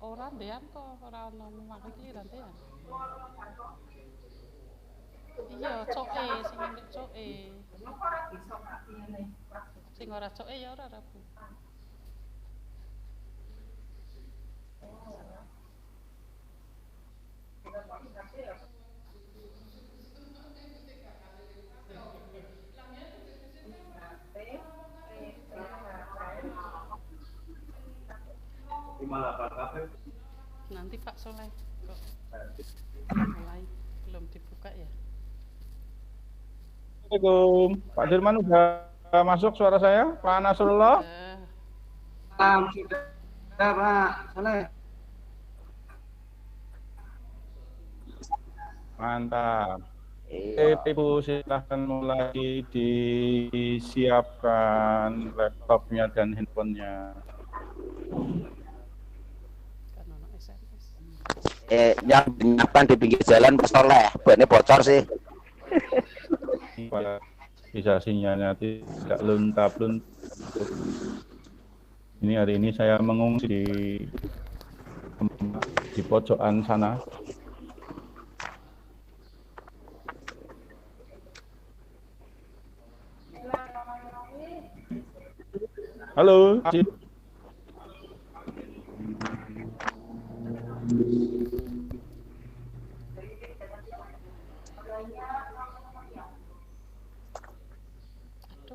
ora ndean kok ora ono omah iki rantean. Iya, coke sing ndek coke. Sing ora coke ya ora Rabu. Nanti Pak Soleh kok mulai belum dibuka ya. Assalamualaikum. Pak Dirman udah masuk suara saya? Pak Nasrullah? Sudah Pak Soleh. Mantap. Ibu silahkan mulai disiapkan laptopnya dan handphonenya. Kan ono SMS. Yang menyiapkan di pinggir jalan Pak Soleh, buatnya bocor sih. Bisa sinyalnya tidak lunta-lunta. Ini hari ini saya mengungsi di pojokan sana. Halo, Aduh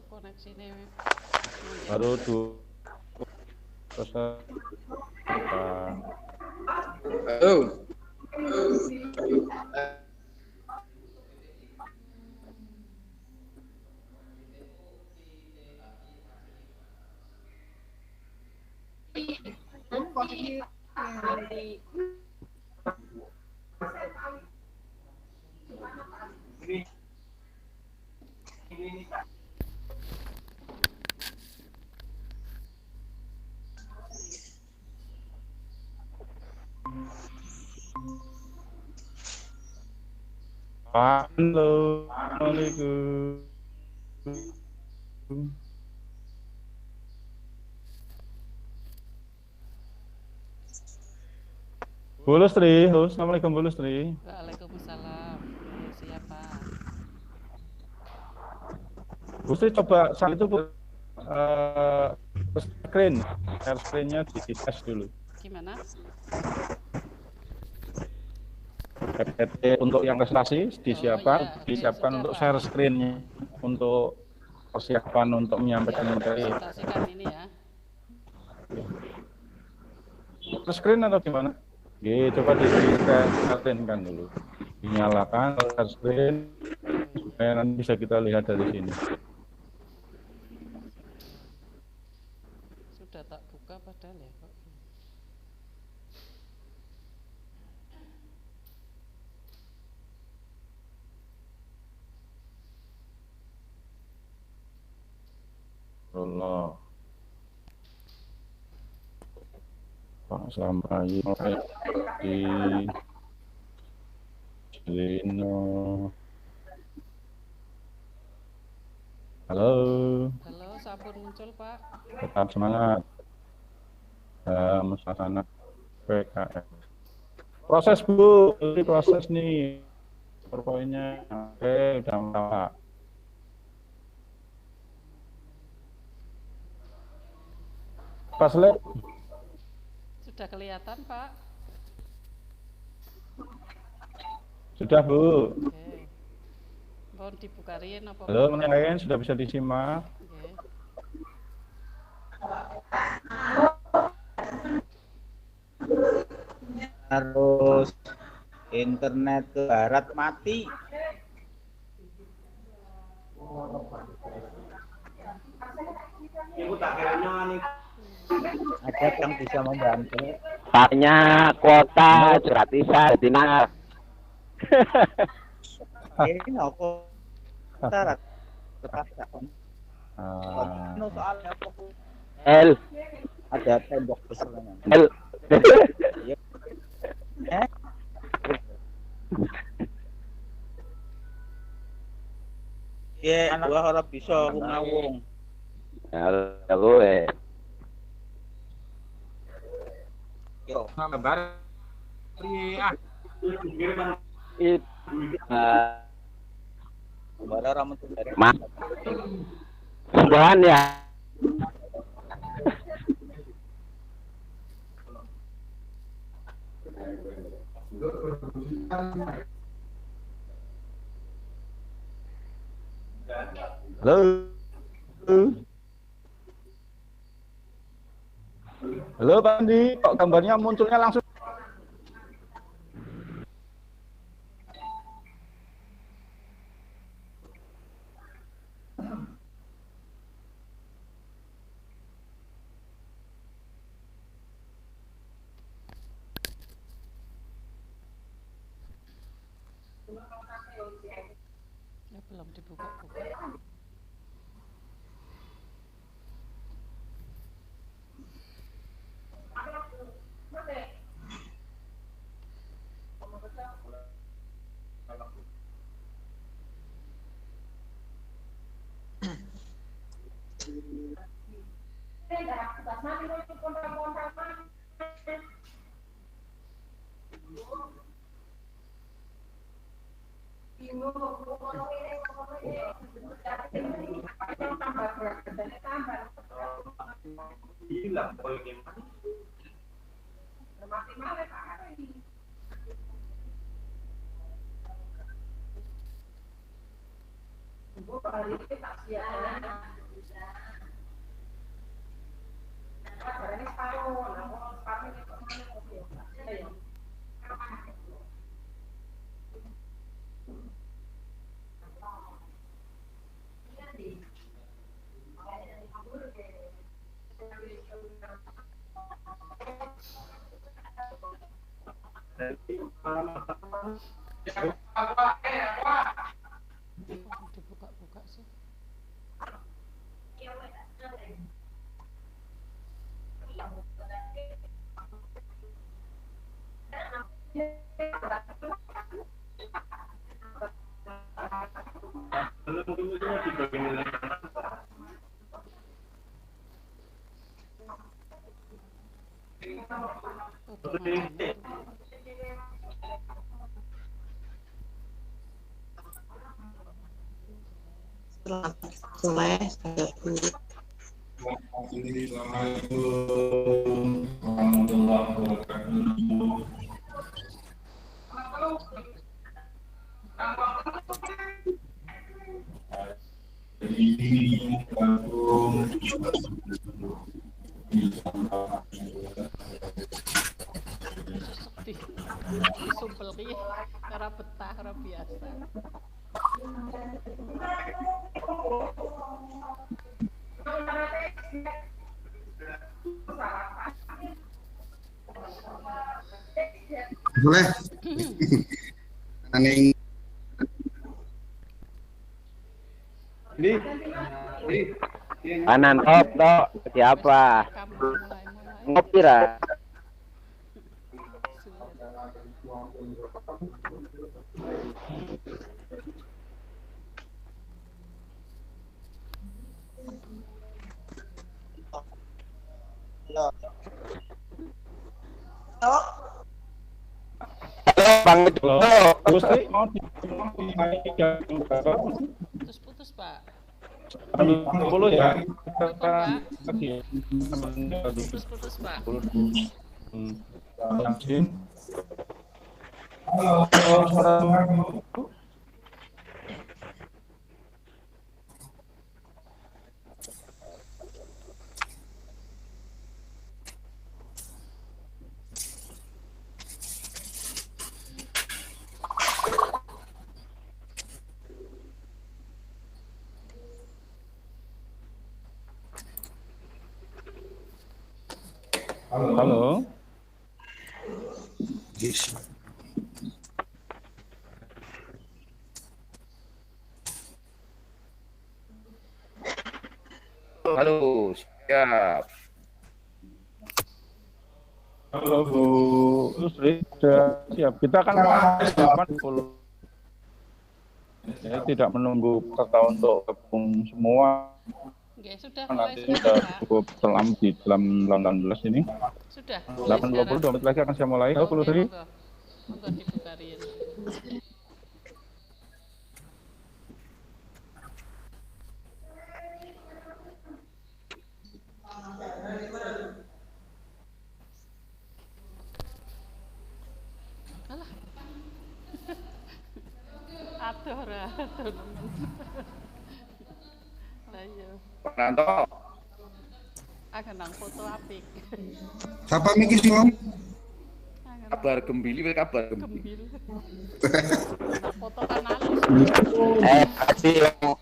koneksine baru tuh. Halo. Halo, Assalamualaikum. Bu Lustri, halo, Assalamualaikum Bu Lustri. Waalaikumsalam. Siapa? Bu Lustri coba saat itu screen, share screen-nya di tes dulu. Gimana? PPT untuk yang registrasi disiapkan, iya. disiapkan Sudah, untuk Pak. share screen-nya untuk persiapan untuk menyampaikan materi. Presentasikan ini ya. Screen atau gimana? Coba di screen kan dulu. Dinyalakan share screen supaya nanti bisa kita lihat dari sini. Sudah tak buka padahal ya kok. Allah. Pak Sampai di Lino. Halo. Halo, sampun muncul Pak. Tetap semangat. Suasana PKS. Proses Bu, ini proses nih. PowerPoint-nya. Oke, udah Pak. Pas lihat. Sudah kelihatan Pak. Sudah Bu. Oke. Mohon dibukarin apa? Halo, yang lain sudah bisa disimak. Oke. Harus internet ke barat mati. Ada yang bisa membantu. Paknya kuota gratisan dinar. Ini aku tetap soalnya aku L ada tembok besarnya. L Anak gua harap bisa ngawung. ya gue Yo. Gambar. Ah, Bara ramen tuh dari. Mak. Bahan ya. Halo. Halo Pak Andi, kok gambarnya munculnya langsung? Ya belum dibuka-buka. Belum dibuka-buka sih. Oh, kemana? Soleh saya guru. Assalamualaikum warahmatullahi wabarakatuh. Ini aku Sepi. Sumpel ki ora betah ora biasa. Boleh. Aning. Kanan op toh. Siapa? Kamu mulai-mulai. Ngopi ra. Halo. Halo Bang Itu. Gusti mau dinaik yang berapa? Putus-putus, Pak. 10 ya. Pak. Lagi. Putus-putus, Pak. Yasin. Halo. Halo. Halo, siap. Halo Bu Lusri, sudah siap. Kita akan mulai 80. Ya, tidak menunggu peserta untuk gabung semua. Nggih, sudah mulai Nanti sekarang, sudah Pak. cukup selam di dalam 18 ini. Sudah. 8.20 2 menit lagi akan saya mulai. Halo, Oke, Putri. monggo. Monggo dibukarin. Alah. Aduh, ora. Lah iya. Pak Nanto. Akan nang foto apik. Siapa mikir sih om? Kabar gembili, kabar gembili. Gembil. Nang foto kan halus. Kasih kok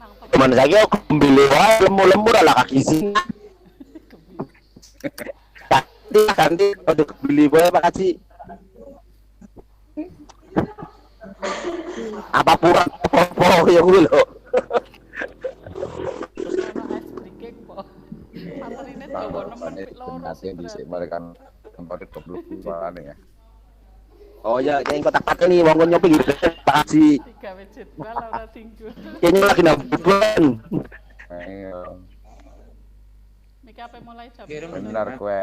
Nang foto teman saya kok gembili wae lemu-lemu lah kaki sini. gembil. Ganti pada gembili wae Pak Haji. Apa pura apa yang dulu. Ono es brikek po. Materine dawa nemen pik loro sih. mereka tempat goblok ya. Oh ya, yang kotak-kotak nih mau nyopi gitu. Pak Haji. Digawe jadwal ora tinggal. Kayaknya lagi nabung. Ayo, Niki apa mulai jam? benar gue.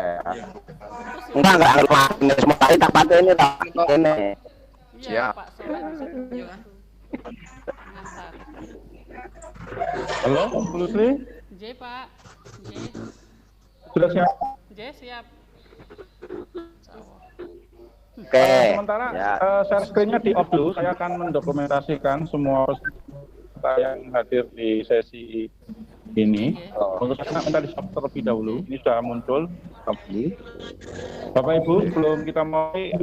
Enggak semua kali tak pakai ini tak. Ini. Iya, Siap. Pak Soleh di situ. Ngantar. Halo, Putri. J, Pak. J. Sudah siap? J siap. Sawah. Oke. Sementara Ya. share screen-nya di off dulu. Saya akan mendokumentasikan semua peserta yang hadir di sesi ini. Untuk saya minta di stop terlebih dahulu. Ini sudah muncul. Stop dulu. Bapak Ibu, sebelum kita mulai,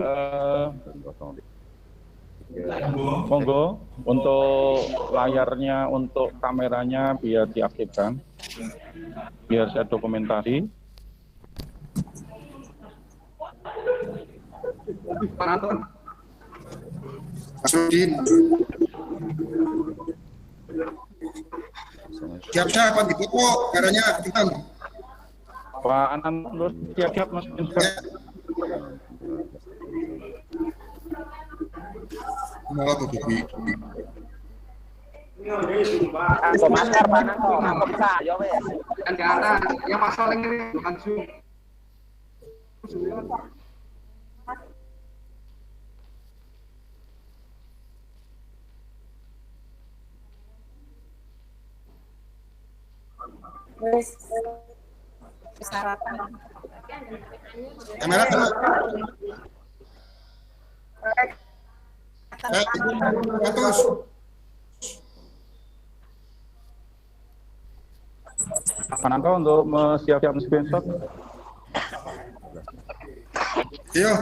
monggo untuk layarnya, untuk kameranya biar diaktifkan, biar saya dokumentasi. Pak Anton. Masudin. Siap-siap Pak gitu kok, caranya aktifkan. Pak Anan, siap-siap Mas Inspektur. Mau begitu. Aku masker Pak Nanto, aku bisa, yo wes. Kan di atas, yang masalah ini bukan Zoom. Kamera dulu. Atus. Pak Nanto untuk siap-siap screenshot. Iya.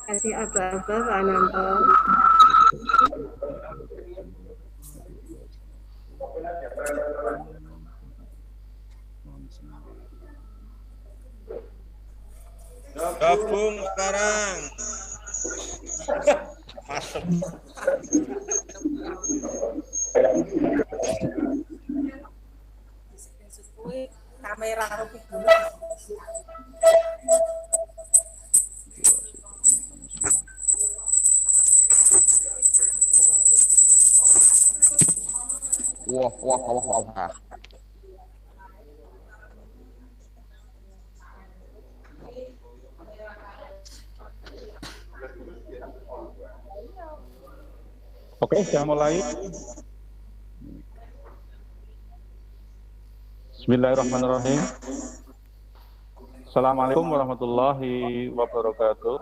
Kasih aba-aba Pak Nanto. Gabung sekarang. Masuk. Kamera Wah. Oke, saya mulai. Bismillahirrahmanirrahim. Assalamualaikum warahmatullahi wabarakatuh.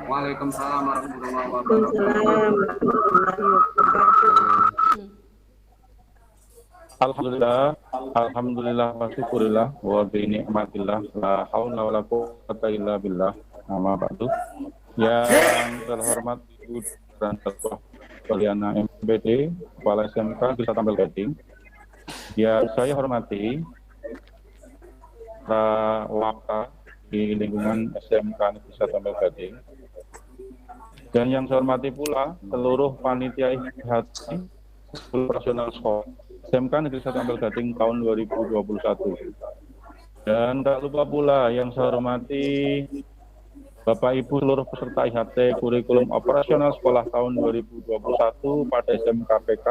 Waalaikumsalam warahmatullahi wabarakatuh. Waalaikumsalam warahmatullahi wabarakatuh. Alhamdulillah wa syukurillah wa bi ni'matillah la haula wala quwwata illa billah. Nama ba'du. Yang terhormat Ibu dan Ketua Poliana MPD, Kepala SMK Desa Tambel Gading. Ya, saya hormati para wakil di lingkungan SMK Desa Tambel Gading. Dan yang saya hormati pula seluruh panitia IHT operasional sekolah SMK Negeri 1 Ampel Gading tahun 2021. Dan tak lupa pula yang saya hormati Bapak Ibu seluruh peserta IHT kurikulum operasional sekolah tahun 2021 pada SMK PK,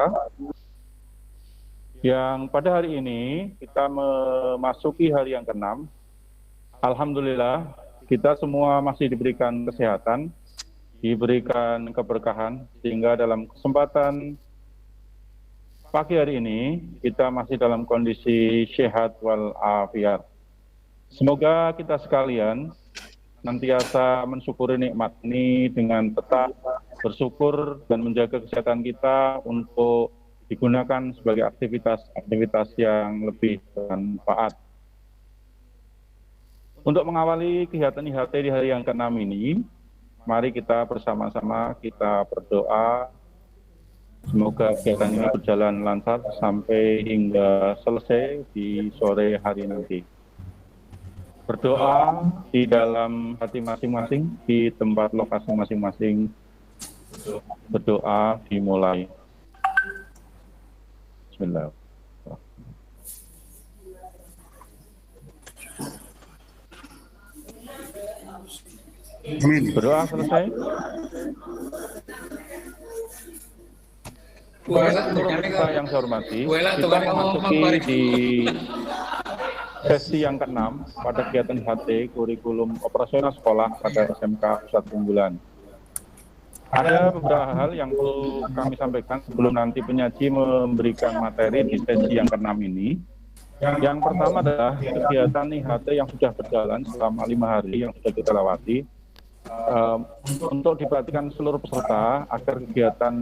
yang pada hari ini kita memasuki hari yang ke-6. Alhamdulillah kita semua masih diberikan kesehatan, diberikan keberkahan, sehingga dalam kesempatan pagi hari ini kita masih dalam kondisi sehat walafiat. Semoga kita sekalian nantiasa mensyukuri nikmat ini dengan tetap bersyukur dan menjaga kesehatan kita untuk digunakan sebagai aktivitas yang lebih bermanfaat. Untuk mengawali kegiatan IHT di hari yang ke-6 ini, mari kita bersama-sama kita berdoa semoga kegiatan ini berjalan lancar sampai hingga selesai di sore hari nanti. Berdoa di dalam hati masing-masing, di tempat lokasi masing-masing. Berdoa dimulai. Bismillah. Berdoa selesai. Pemirsa yang saya hormati, kita memasuki di sesi yang ke-6 pada kegiatan IHT kurikulum operasional sekolah pada SMK Pusat Unggulan. Ada beberapa hal yang perlu kami sampaikan sebelum nanti penyaji memberikan materi di sesi yang ke-6 ini. Yang pertama adalah kegiatan IHT yang sudah berjalan selama 5 hari yang sudah kita lewati. Untuk diperhatikan seluruh peserta agar kegiatan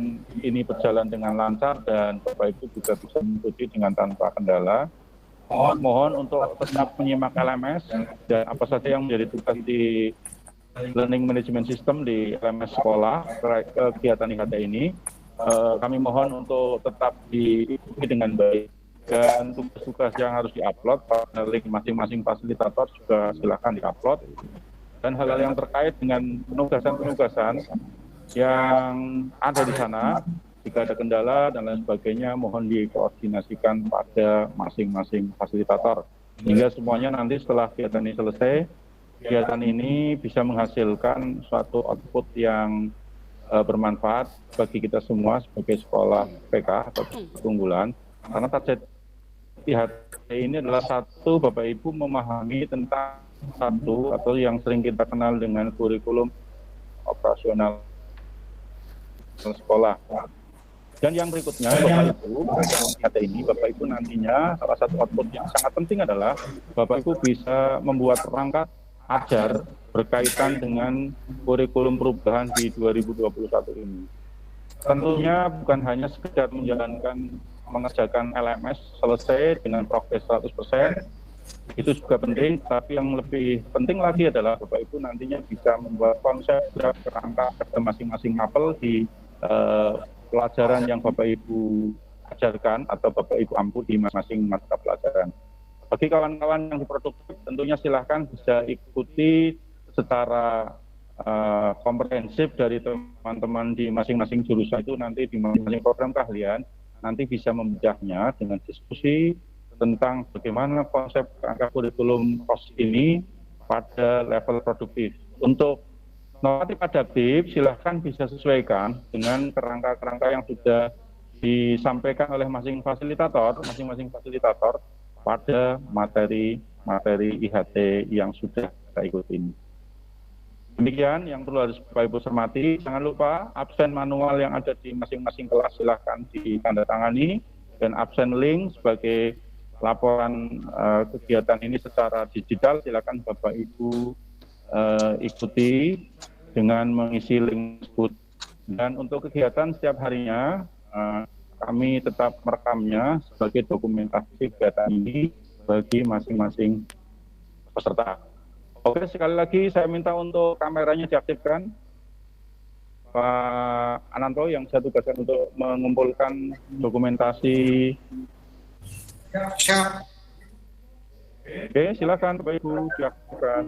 ini berjalan dengan lancar dan Bapak Ibu juga bisa mengikuti dengan tanpa kendala. Mohon untuk tetap menyimak LMS dan apa saja yang menjadi tugas di Learning Management System di LMS sekolah kegiatan IHT ini. Kami mohon untuk tetap diikuti dengan baik dan tugas-tugas yang harus diupload pada link masing-masing fasilitator juga silakan diupload. Dan hal-hal yang terkait dengan penugasan-penugasan yang ada di sana, jika ada kendala dan lain sebagainya, mohon dikoordinasikan pada masing-masing fasilitator. Hingga semuanya nanti setelah kegiatan ini selesai, kegiatan ini bisa menghasilkan suatu output yang bermanfaat bagi kita semua sebagai sekolah PK atau unggulan. Karena target IHT ini adalah satu, Bapak Ibu memahami tentang satu atau yang sering kita kenal dengan kurikulum operasional sekolah. Dan yang berikutnya, Bapak Ibu, kata ini Bapak Ibu nantinya salah satu output yang sangat penting adalah Bapak Ibu bisa membuat perangkat ajar berkaitan dengan kurikulum perubahan di 2021 ini. Tentunya bukan hanya sekedar mengerjakan LMS selesai dengan progres 100%, itu juga penting, tapi yang lebih penting lagi adalah Bapak Ibu nantinya bisa membuat konsep kerangka pada masing-masing mapel di pelajaran yang Bapak Ibu ajarkan atau Bapak Ibu ampu di masing-masing mata pelajaran. Bagi kawan-kawan yang produktif, tentunya silahkan bisa ikuti secara komprehensif dari teman-teman di masing-masing jurusan itu nanti di masing-masing program keahlian, nanti bisa membedahnya dengan diskusi tentang bagaimana konsep kerangka kurikulum POS ini pada level produktif. Untuk normatif adaptif, silahkan bisa sesuaikan dengan kerangka-kerangka yang sudah disampaikan oleh masing-masing fasilitator pada materi IHT yang sudah kita ikuti ini. Demikian yang perlu harus Bapak Ibu cermati. Jangan lupa absen manual yang ada di masing-masing kelas silahkan ditandatangani, dan absen link sebagai laporan kegiatan ini secara digital silakan Bapak Ibu ikuti dengan mengisi link tersebut. Dan untuk kegiatan setiap harinya kami tetap merekamnya sebagai dokumentasi kegiatan ini bagi masing-masing peserta. Oke, sekali lagi saya minta untuk kameranya diaktifkan. Pak Ananto yang saya tugaskan untuk mengumpulkan dokumentasi. Siap. Oke, silakan Bapak Ibu diaktifkan.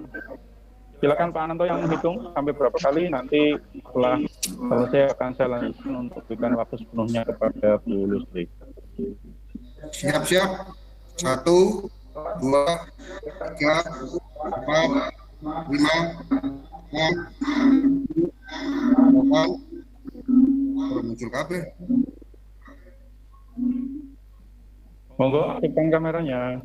Silakan Pak Ananto yang menghitung sampai berapa kali, nanti setelah Kalau saya lanjutkan untuk berikan waktu sepenuhnya kepada Bu Lustri. Siap. 1, 2, 3, 4, 5, 6, 8. Muncul kabeh. Monggo aktifkan kameranya.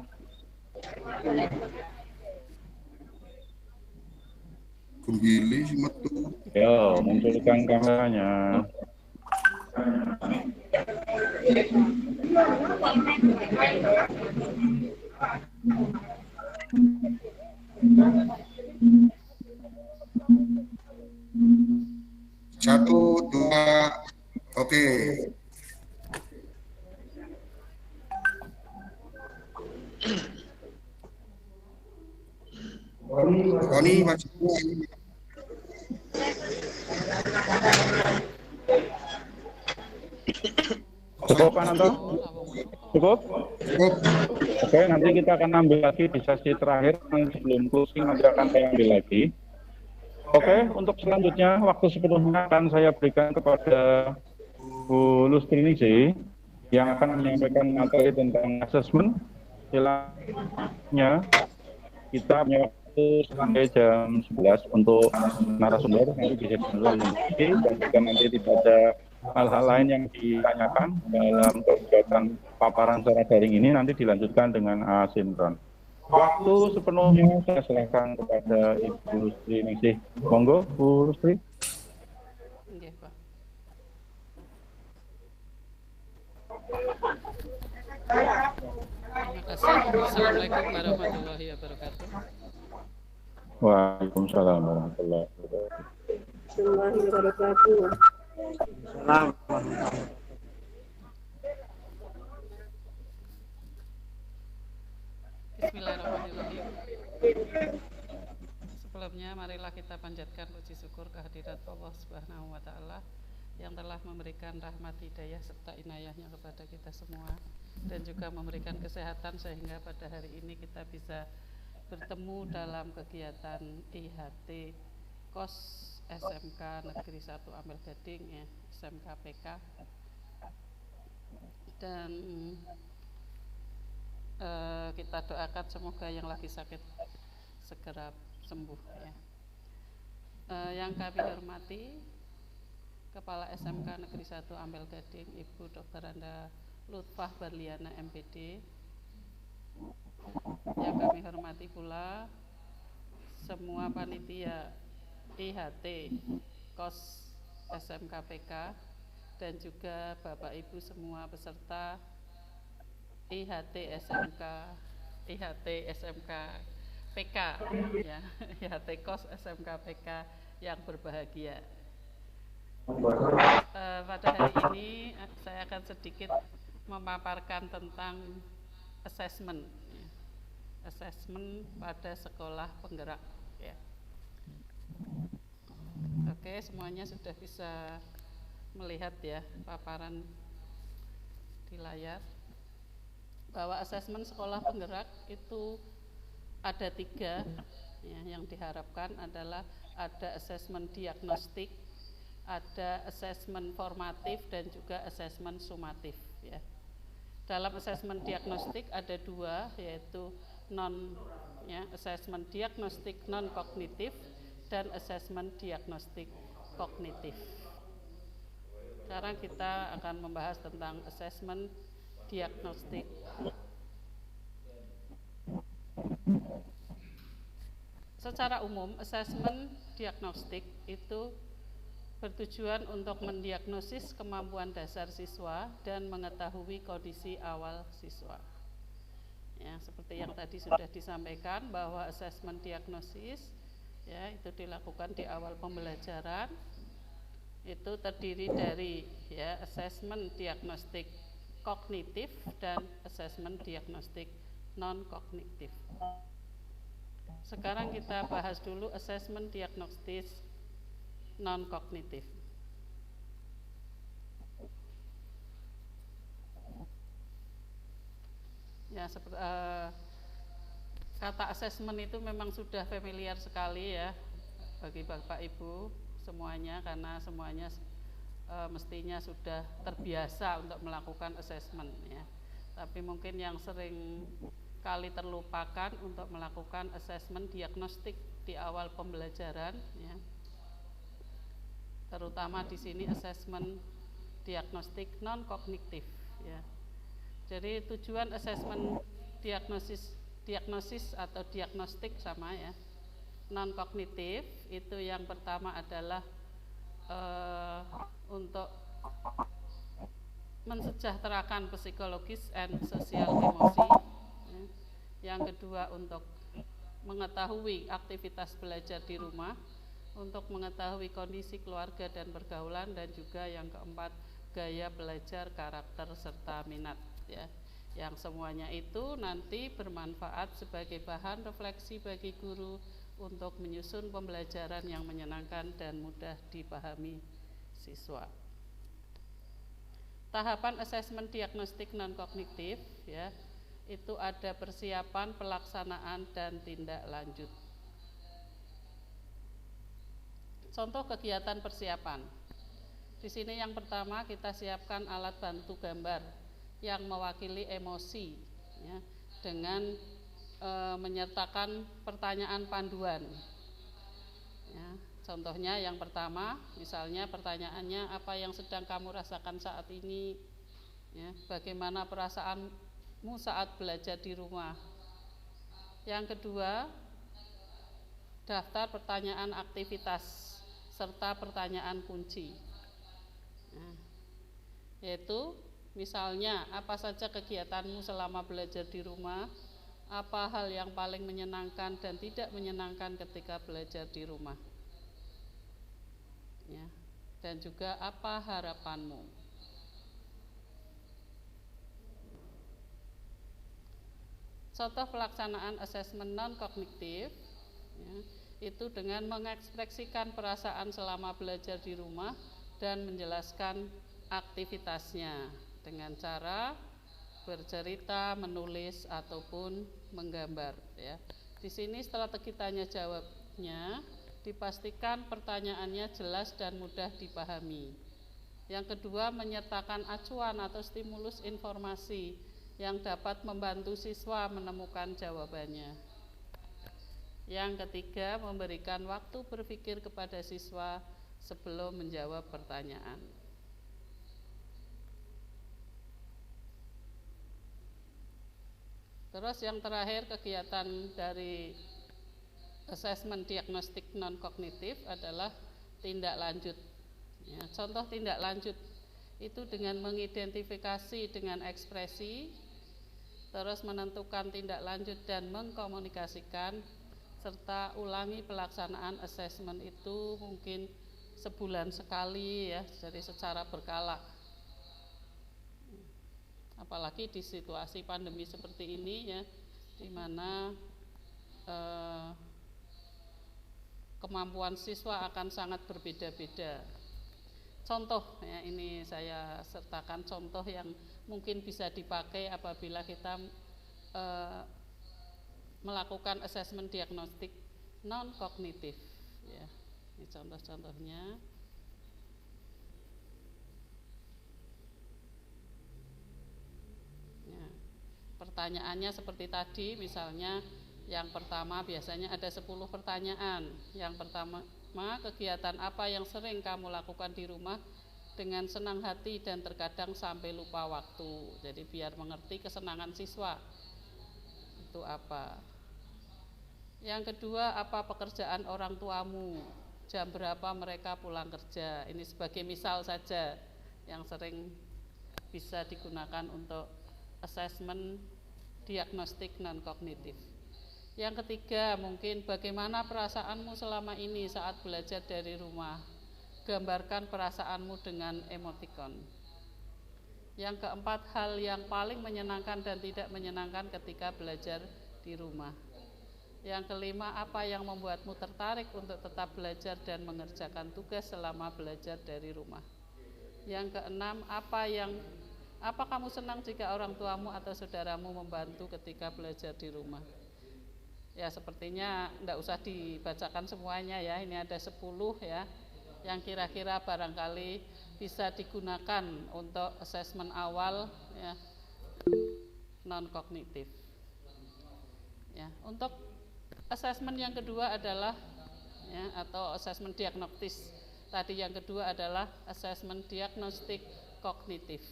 Gembili si metu. Yo, munculkan kameranya. Satu, dua, oke. Koni masih Cukup Pak Nanto? Cukup? cukup. Oke, nanti kita akan ambil lagi di sesi terakhir. Sebelum closing nanti akan saya ambil lagi. Oke, untuk selanjutnya waktu sepenuhnya akan saya berikan kepada Bu Lustri Ningsih yang akan menyampaikan materi tentang asesmen. Silahkan kita punya waktu sampai jam 11 untuk narasumber, nanti bisa dilanjutkan dan jika nanti tidak ada hal-hal lain yang ditanyakan dalam kegiatan paparan secara daring ini, nanti dilanjutkan dengan asinkron. Waktu sepenuhnya saya serahkan kepada Ibu Lustri Ningsih. Monggo, Bu Lustri. Nggih, Pak. Terima kasih. Assalamualaikum warahmatullahi wabarakatuh. Waalaikumsalam warahmatullahi wabarakatuh. Warahmatullahi wabarakatuh. Bismillahirrahmanirrahim. Sebelumnya marilah kita panjatkan puji syukur kehadirat Allah Subhanahu wa taala yang telah memberikan rahmat hidayah serta inayahnya kepada kita semua dan juga memberikan kesehatan sehingga pada hari ini kita bisa bertemu dalam kegiatan IHT KOS SMK Negeri 1 Ampel Gading ya, SMK PK, dan kita doakan semoga yang lagi sakit segera sembuh ya. Yang kami hormati Kepala SMK Negeri 1 Ampel Gading Ibu Dr. Anda Lutfah Barliana MPD. Yang kami hormati pula semua panitia IHT KOS SMK PK dan juga Bapak Ibu semua peserta IHT SMK PK ya, IHT KOS SMK PK yang berbahagia. Pada hari ini saya akan sedikit memaparkan tentang asesmen ya. Asesmen pada sekolah penggerak ya. Oke, semuanya sudah bisa melihat ya paparan di layar bahwa asesmen sekolah penggerak itu ada 3 ya, yang diharapkan adalah ada asesmen diagnostik, ada asesmen formatif dan juga asesmen sumatif ya. Dalam asesmen diagnostik ada 2 yaitu asesmen diagnostik non kognitif dan asesmen diagnostik kognitif. Sekarang kita akan membahas tentang asesmen diagnostik. Secara umum, asesmen diagnostik itu bertujuan untuk mendiagnosis kemampuan dasar siswa dan mengetahui kondisi awal siswa. Ya, seperti yang tadi sudah disampaikan bahwa asesmen diagnosis ya itu dilakukan di awal pembelajaran. Itu terdiri dari ya asesmen diagnostik kognitif dan asesmen diagnostik non kognitif. Sekarang kita bahas dulu asesmen diagnostis non kognitif. Ya, kata asesmen itu memang sudah familiar sekali ya bagi Bapak Ibu semuanya, karena semuanya mestinya sudah terbiasa untuk melakukan assessment ya. Tapi mungkin yang sering kali terlupakan untuk melakukan assessment diagnostik di awal pembelajaran ya. Terutama di sini assessment diagnostik non kognitif ya. Jadi tujuan assessment diagnosis atau diagnostik sama ya. Non kognitif itu yang pertama adalah untuk mensejahterakan psikologis dan sosial emosi ya. Yang kedua untuk mengetahui aktivitas belajar di rumah, untuk mengetahui kondisi keluarga dan pergaulan, dan juga yang keempat gaya belajar, karakter serta minat ya. Yang semuanya itu nanti bermanfaat sebagai bahan refleksi bagi guru untuk menyusun pembelajaran yang menyenangkan dan mudah dipahami siswa. Tahapan asesmen diagnostik non kognitif ya, itu ada persiapan, pelaksanaan, dan tindak lanjut. Contoh kegiatan persiapan. Di sini yang pertama kita siapkan alat bantu gambar yang mewakili emosi ya, dengan menyertakan pertanyaan panduan ya. Contohnya yang pertama, misalnya pertanyaannya, apa yang sedang kamu rasakan saat ini ya, bagaimana perasaanmu saat belajar di rumah. Yang kedua, daftar pertanyaan aktivitas serta pertanyaan kunci ya, yaitu misalnya apa saja kegiatanmu selama belajar di rumah, apa hal yang paling menyenangkan dan tidak menyenangkan ketika belajar di rumah ya, dan juga apa harapanmu. Contoh pelaksanaan asesmen non kognitif ya, itu dengan mengekspresikan perasaan selama belajar di rumah dan menjelaskan aktivitasnya dengan cara bercerita, menulis, ataupun menggambar ya. Di sini strategi tanya jawabnya dipastikan pertanyaannya jelas dan mudah dipahami. Yang kedua, menyertakan acuan atau stimulus informasi yang dapat membantu siswa menemukan jawabannya. Yang ketiga, memberikan waktu berpikir kepada siswa sebelum menjawab pertanyaan. Terus yang terakhir, kegiatan dari asesmen diagnostik non kognitif adalah tindak lanjut ya. Contoh tindak lanjut itu dengan mengidentifikasi dengan ekspresi, terus menentukan tindak lanjut dan mengkomunikasikan, serta ulangi pelaksanaan asesmen itu mungkin sebulan sekali ya, jadi secara berkala. Apalagi di situasi pandemi seperti ini ya, di mana kemampuan siswa akan sangat berbeda-beda. Contoh ya, ini saya sertakan contoh yang mungkin bisa dipakai apabila kita melakukan asesmen diagnostik non kognitif ya. Ini contoh-contohnya. Ya, pertanyaannya seperti tadi, misalnya yang pertama biasanya ada 10 pertanyaan. Yang pertama, kegiatan apa yang sering kamu lakukan di rumah dengan senang hati dan terkadang sampai lupa waktu. Jadi biar mengerti kesenangan siswa itu apa. Yang kedua, apa pekerjaan orang tuamu, jam berapa mereka pulang kerja. Ini sebagai misal saja yang sering bisa digunakan untuk asesmen diagnostik non kognitif. Yang ketiga, mungkin bagaimana perasaanmu selama ini saat belajar dari rumah. Gambarkan perasaanmu dengan emotikon. Yang keempat, hal yang paling menyenangkan dan tidak menyenangkan ketika belajar di rumah. Yang kelima, apa yang membuatmu tertarik untuk tetap belajar dan mengerjakan tugas selama belajar dari rumah. Yang keenam, apa kamu senang jika orang tuamu atau saudaramu membantu ketika belajar di rumah. Ya, sepertinya enggak usah dibacakan semuanya ya, ini ada 10 ya. yang kira-kira barangkali bisa digunakan untuk asesmen awal ya, non kognitif. Ya, untuk asesmen yang kedua adalah ya, atau asesmen diagnostis. Tadi yang kedua adalah asesmen diagnostik kognitif.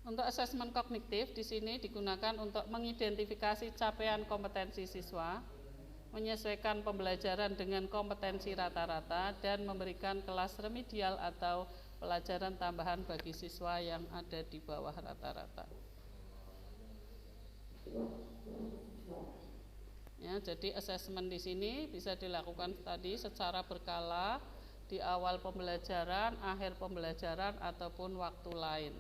Untuk asesmen kognitif di sini digunakan untuk mengidentifikasi capaian kompetensi siswa, menyesuaikan pembelajaran dengan kompetensi rata-rata dan memberikan kelas remedial atau pelajaran tambahan bagi siswa yang ada di bawah rata-rata. Ya, jadi asesmen di sini bisa dilakukan tadi secara berkala di awal pembelajaran, akhir pembelajaran ataupun waktu lain.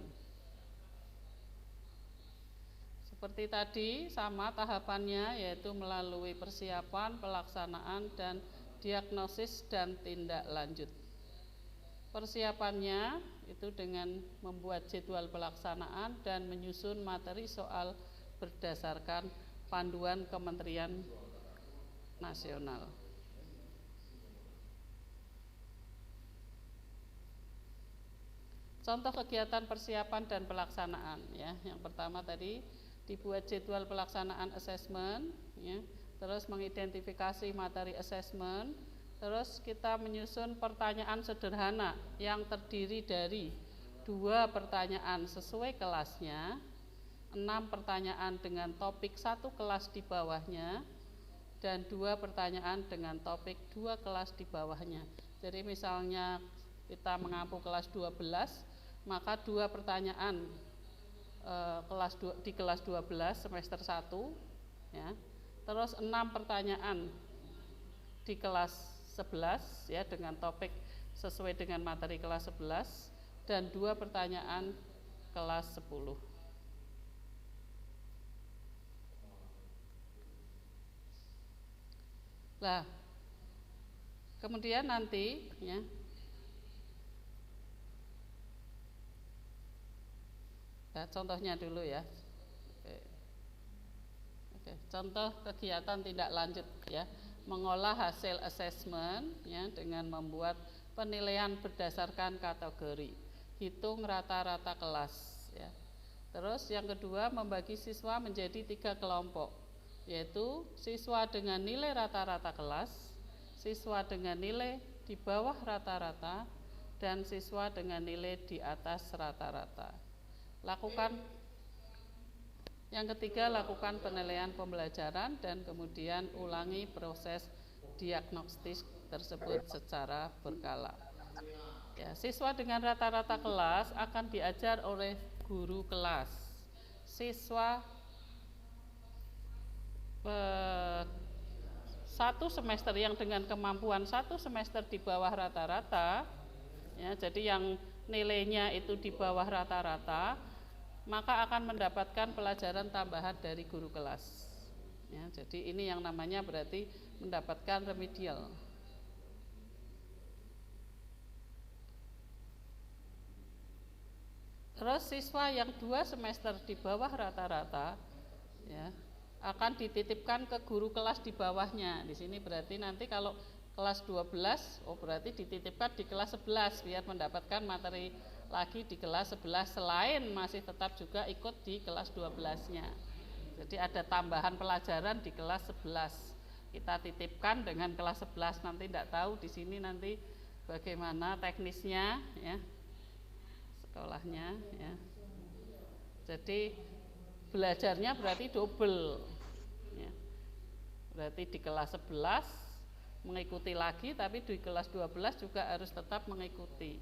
Seperti tadi sama tahapannya, yaitu melalui persiapan, pelaksanaan, dan diagnosis dan tindak lanjut. Persiapannya itu dengan membuat jadwal pelaksanaan dan menyusun materi soal berdasarkan panduan Kementerian Nasional. Contoh kegiatan persiapan dan pelaksanaan ya. Yang pertama tadi dibuat jadwal pelaksanaan asesmen ya, terus mengidentifikasi materi asesmen, terus kita menyusun pertanyaan sederhana yang terdiri dari 2 pertanyaan sesuai kelasnya, 6 pertanyaan dengan topik 1 kelas di bawahnya, dan 2 pertanyaan dengan topik 2 kelas di bawahnya. Jadi misalnya kita mengampu kelas 12, maka 2 pertanyaan di kelas 12 semester 1 ya. Terus 6 pertanyaan di kelas 11 ya dengan topik sesuai dengan materi kelas 11 dan 2 pertanyaan kelas 10. Nah, kemudian nanti ya contohnya dulu ya. Oke, contoh kegiatan tindak lanjut ya, mengolah hasil asesmen ya dengan membuat penilaian berdasarkan kategori, hitung rata-rata kelas ya. Terus yang kedua, membagi siswa menjadi 3 kelompok, yaitu siswa dengan nilai rata-rata kelas, siswa dengan nilai di bawah rata-rata, dan siswa dengan nilai di atas rata-rata. Yang ketiga, lakukan penilaian pembelajaran dan kemudian ulangi proses diagnostis tersebut secara berkala. Ya, siswa dengan rata-rata kelas akan diajar oleh guru kelas. Siswa 1 semester yang dengan kemampuan 1 semester di bawah rata-rata ya, jadi yang nilainya itu di bawah rata-rata, maka akan mendapatkan pelajaran tambahan dari guru kelas ya, jadi ini yang namanya berarti mendapatkan remedial. Terus siswa yang 2 semester di bawah rata-rata ya akan dititipkan ke guru kelas di bawahnya. Di sini berarti nanti kalau kelas 12, berarti dititipkan di kelas 11 biar mendapatkan materi lagi di kelas 11 selain masih tetap juga ikut di kelas 12-nya. Jadi ada tambahan pelajaran di kelas 11. Kita titipkan dengan kelas 11, nanti tidak tahu di sini nanti bagaimana teknisnya ya. Sekolahnya ya. Jadi belajarnya berarti double ya. Berarti di kelas 11 mengikuti lagi, tapi di kelas 12 juga harus tetap mengikuti.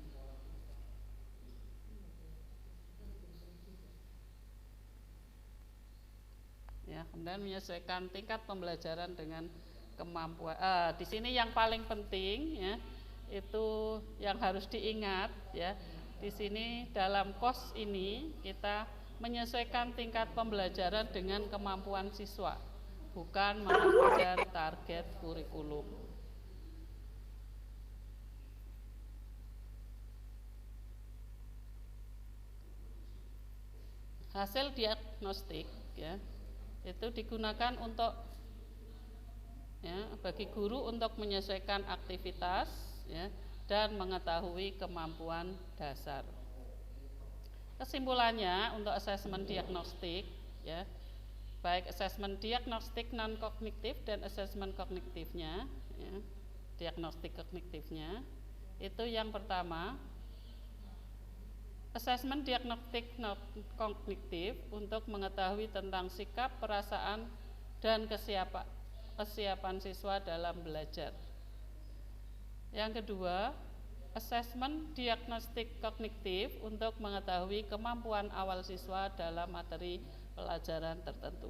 Ya, kemudian menyesuaikan tingkat pembelajaran dengan kemampuan. Di sini yang paling penting ya, itu yang harus diingat ya. Di sini dalam kos ini kita menyesuaikan tingkat pembelajaran dengan kemampuan siswa, bukan mengejar target kurikulum. Hasil diagnostik ya, itu digunakan untuk ya, bagi guru untuk menyesuaikan aktivitas ya, dan mengetahui kemampuan dasar. Kesimpulannya untuk asesmen diagnostik ya, baik asesmen diagnostik non kognitif dan asesmen kognitifnya ya, diagnostik kognitifnya itu yang pertama, asesmen diagnostik non kognitif untuk mengetahui tentang sikap, perasaan dan kesiapan siswa dalam belajar. Yang kedua, asesmen diagnostik kognitif untuk mengetahui kemampuan awal siswa dalam materi pelajaran tertentu.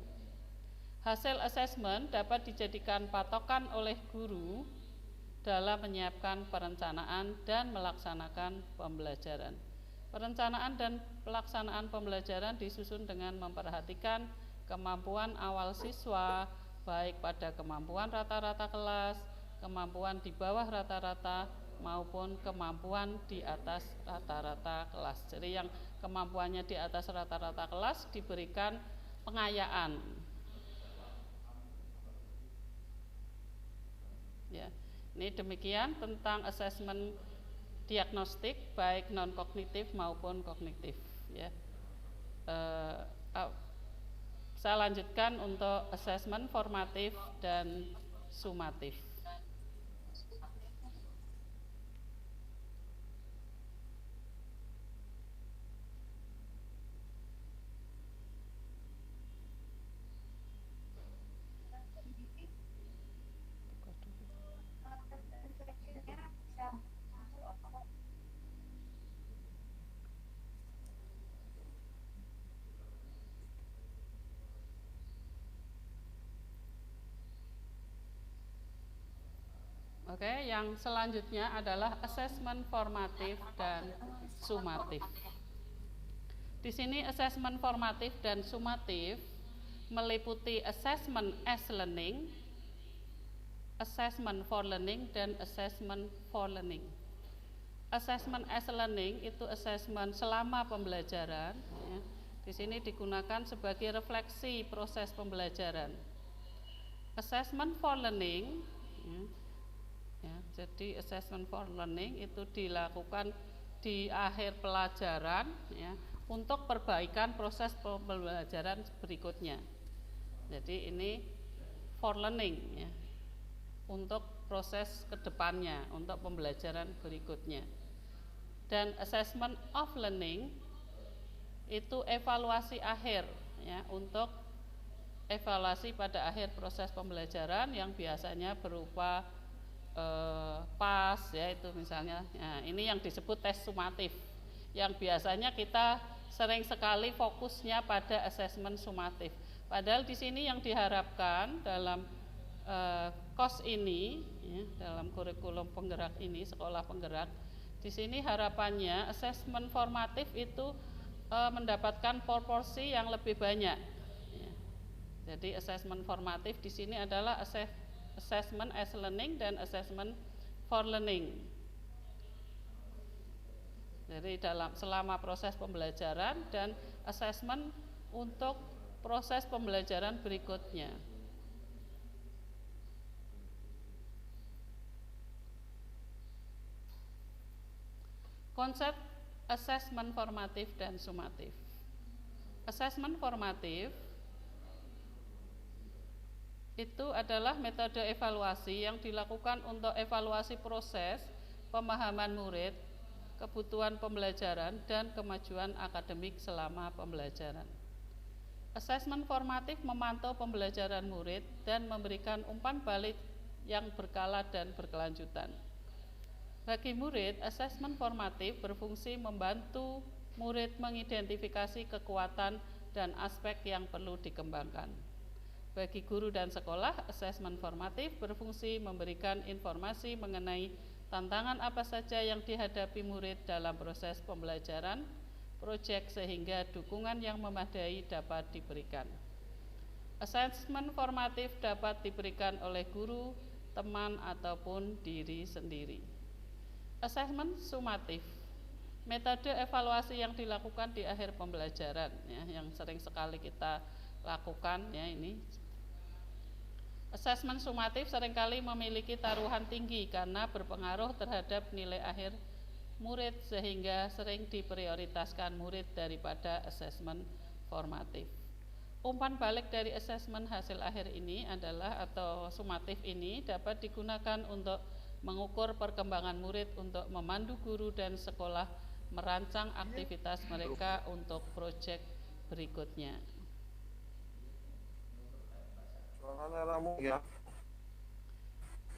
Hasil asesmen dapat dijadikan patokan oleh guru dalam menyiapkan perencanaan dan melaksanakan pembelajaran. Perencanaan dan pelaksanaan pembelajaran disusun dengan memperhatikan kemampuan awal siswa, baik pada kemampuan rata-rata kelas, kemampuan di bawah rata-rata, maupun kemampuan di atas rata-rata kelas. Jadi yang kemampuannya di atas rata-rata kelas diberikan pengayaan. Ya, ini demikian tentang asesmen diagnostik baik non kognitif maupun kognitif. Ya, saya lanjutkan untuk asesmen formatif dan sumatif. Oke, yang selanjutnya adalah asesmen formatif dan sumatif. Di sini asesmen formatif dan sumatif meliputi assessment as learning, assessment for learning, dan assessment for learning. Assessment as learning itu assessment selama pembelajaran. Ya. Di sini digunakan sebagai refleksi proses pembelajaran. Assessment for learning. Ya, jadi assessment for learning itu dilakukan di akhir pelajaran ya, untuk perbaikan proses pembelajaran berikutnya. Jadi ini for learning ya, untuk proses kedepannya, untuk pembelajaran berikutnya. Dan assessment of learning itu evaluasi akhir ya, untuk evaluasi pada akhir proses pembelajaran yang biasanya berupa PAS ya, itu misalnya. Nah, ini yang disebut tes sumatif, yang biasanya kita sering sekali fokusnya pada asesmen sumatif. Padahal di sini yang diharapkan dalam KOS ini ya, dalam kurikulum penggerak ini, sekolah penggerak, di sini harapannya asesmen formatif itu mendapatkan proporsi yang lebih banyak ya. Jadi asesmen formatif di sini adalah assessment as learning dan assessment for learning. Jadi selama proses pembelajaran dan assessment untuk proses pembelajaran berikutnya. Konsep assessment formatif dan sumatif. Assessment formatif itu adalah metode evaluasi yang dilakukan untuk evaluasi proses pemahaman murid, kebutuhan pembelajaran, dan kemajuan akademik selama pembelajaran. Asesmen formatif memantau pembelajaran murid dan memberikan umpan balik yang berkala dan berkelanjutan. Bagi murid, asesmen formatif berfungsi membantu murid mengidentifikasi kekuatan dan aspek yang perlu dikembangkan. Bagi guru dan sekolah, asesmen formatif berfungsi memberikan informasi mengenai tantangan apa saja yang dihadapi murid dalam proses pembelajaran, proyek, sehingga dukungan yang memadai dapat diberikan. Asesmen formatif dapat diberikan oleh guru, teman, ataupun diri sendiri. Asesmen sumatif, metode evaluasi yang dilakukan di akhir pembelajaran ya, yang sering sekali kita lakukan ya ini. Asesmen sumatif seringkali memiliki taruhan tinggi karena berpengaruh terhadap nilai akhir murid sehingga sering diprioritaskan murid daripada asesmen formatif. Umpan balik dari asesmen hasil akhir ini adalah atau sumatif ini dapat digunakan untuk mengukur perkembangan murid untuk memandu guru dan sekolah merancang aktivitas mereka untuk proyek berikutnya.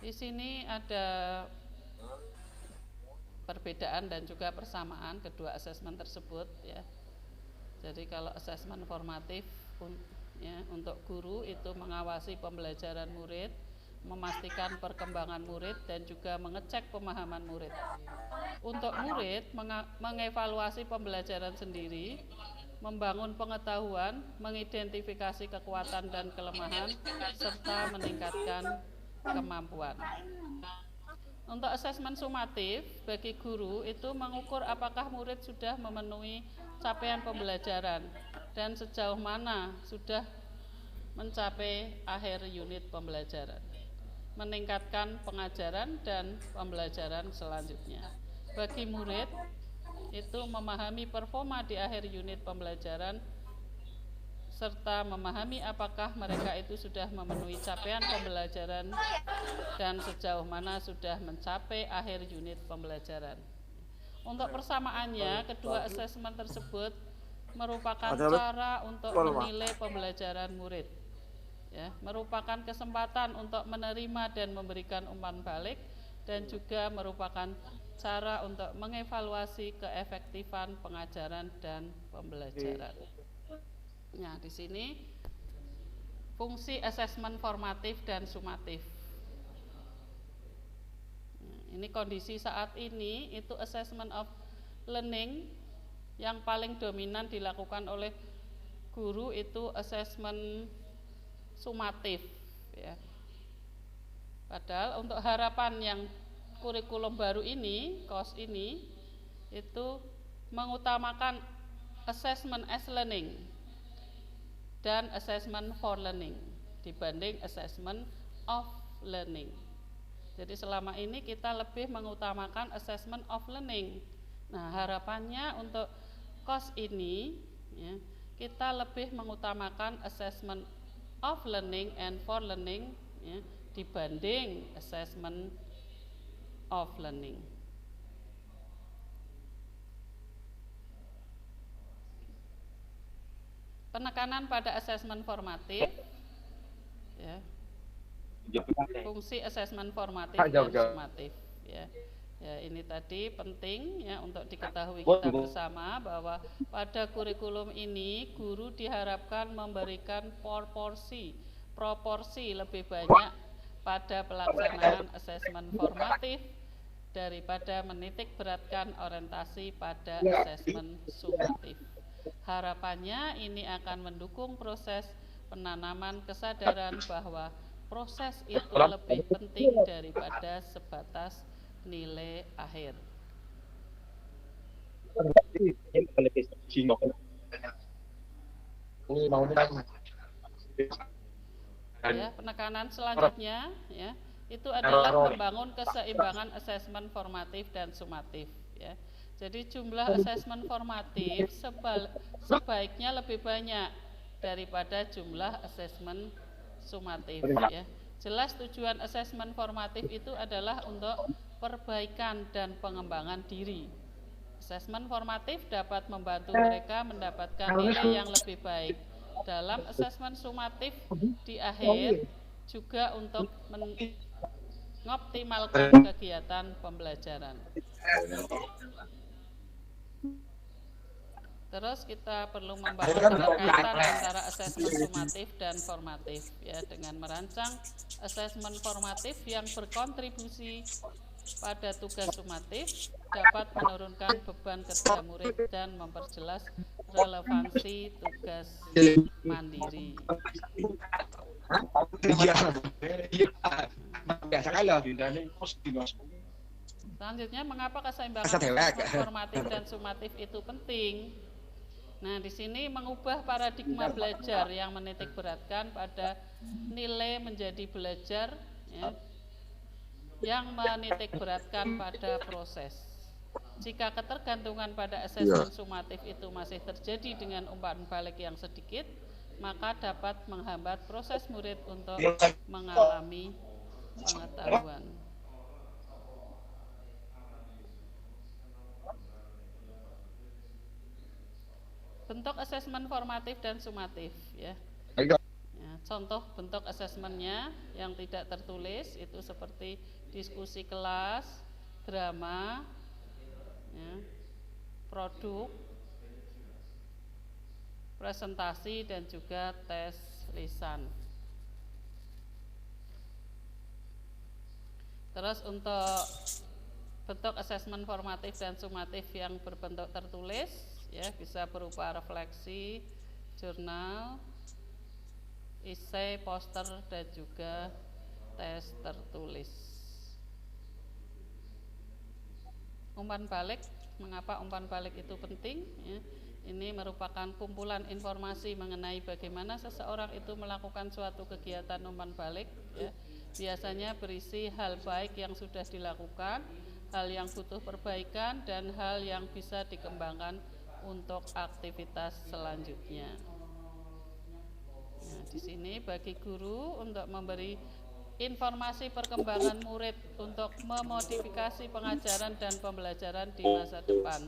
Di sini ada perbedaan dan juga persamaan kedua asesmen tersebut ya. Jadi kalau asesmen formatif ya, untuk guru itu mengawasi pembelajaran murid, memastikan perkembangan murid dan juga mengecek pemahaman murid. Untuk murid mengevaluasi pembelajaran sendiri, membangun pengetahuan, mengidentifikasi kekuatan dan kelemahan, serta meningkatkan kemampuan. Untuk asesmen sumatif bagi guru itu mengukur apakah murid sudah memenuhi capaian pembelajaran dan sejauh mana sudah mencapai akhir unit pembelajaran, meningkatkan pengajaran dan pembelajaran selanjutnya. Bagi murid itu memahami performa di akhir unit pembelajaran serta memahami apakah mereka itu sudah memenuhi capaian pembelajaran dan sejauh mana sudah mencapai akhir unit pembelajaran. Untuk persamaannya, kedua asesmen tersebut merupakan cara untuk menilai pembelajaran murid. Ya, merupakan kesempatan untuk menerima dan memberikan umpan balik dan juga merupakan cara untuk mengevaluasi keefektifan pengajaran dan pembelajaran. Nah, di sini fungsi asesmen formatif dan sumatif. Ini kondisi saat ini itu assessment of learning yang paling dominan dilakukan oleh guru itu asesmen sumatif ya. Padahal untuk harapan yang kurikulum baru ini, KOS ini itu mengutamakan assessment as learning dan assessment for learning dibanding assessment of learning. Jadi selama ini kita lebih mengutamakan assessment of learning. Nah, harapannya untuk KOS ini ya, kita lebih mengutamakan assessment of learning and for learning ya, dibanding assessment of learning. Penekanan pada asesmen formatif ya. Fungsi asesmen formatif dan sumatif ya. Ya, ini tadi penting ya untuk diketahui kita bersama bahwa pada kurikulum ini guru diharapkan memberikan proporsi lebih banyak pada pelaksanaan asesmen formatif daripada menitik beratkan orientasi pada asesmen sumatif. Harapannya ini akan mendukung proses penanaman kesadaran bahwa proses itu lebih penting daripada sebatas nilai akhir. Ya, penekanan selanjutnya ya, itu adalah membangun keseimbangan asesmen formatif dan sumatif ya. Jadi jumlah asesmen formatif sebaiknya lebih banyak daripada jumlah asesmen sumatif ya. Jelas tujuan asesmen formatif itu adalah untuk perbaikan dan pengembangan diri. Asesmen formatif dapat membantu mereka mendapatkan nilai yang lebih baik. Dalam asesmen sumatif di akhir juga untuk mengoptimalkan kegiatan pembelajaran. Terus kita perlu membangun keterkaitan antara asesmen sumatif dan formatif ya, dengan merancang asesmen formatif yang berkontribusi pada tugas sumatif dapat menurunkan beban kerja murid dan memperjelas relevansi tugas mandiri. Selanjutnya, mengapa keseimbangan formatif dan sumatif itu penting? Nah, di sini mengubah paradigma belajar yang menitik beratkan pada nilai menjadi belajar, ya, yang menitik beratkan pada proses. Jika ketergantungan pada asesmen sumatif itu masih terjadi dengan umpan balik yang sedikit, maka dapat menghambat proses murid untuk mengalami pengetahuan. Bentuk asesmen formatif dan sumatif, ya. Contoh bentuk asesmennya yang tidak tertulis itu seperti diskusi kelas, drama, ya, produk, presentasi, dan juga tes lisan. Terus untuk bentuk asesmen formatif dan sumatif yang berbentuk tertulis, ya, bisa berupa refleksi, jurnal, esai, poster, dan juga tes tertulis. Umpan balik, mengapa umpan balik itu penting? Ya, ini merupakan kumpulan informasi mengenai bagaimana seseorang itu melakukan suatu kegiatan umpan balik. Ya, biasanya berisi hal baik yang sudah dilakukan, hal yang butuh perbaikan, dan hal yang bisa dikembangkan untuk aktivitas selanjutnya. Nah, di sini bagi guru untuk memberi informasi perkembangan murid untuk memodifikasi pengajaran dan pembelajaran di masa depan.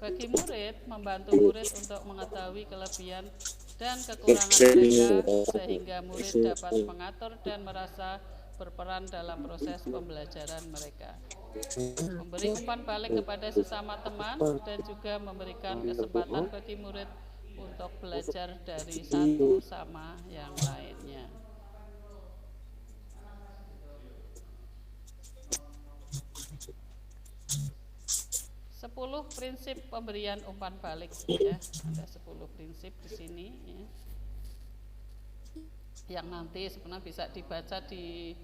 Bagi murid, membantu murid untuk mengetahui kelebihan dan kekurangan mereka sehingga murid dapat mengatur dan merasa berperan dalam proses pembelajaran mereka. Memberi umpan balik kepada sesama teman dan juga memberikan kesempatan bagi murid untuk belajar dari satu sama yang lainnya. Sepuluh prinsip pemberian umpan balik, ya. Ada 10 prinsip di sini, ya, yang nanti sebenarnya bisa dibaca di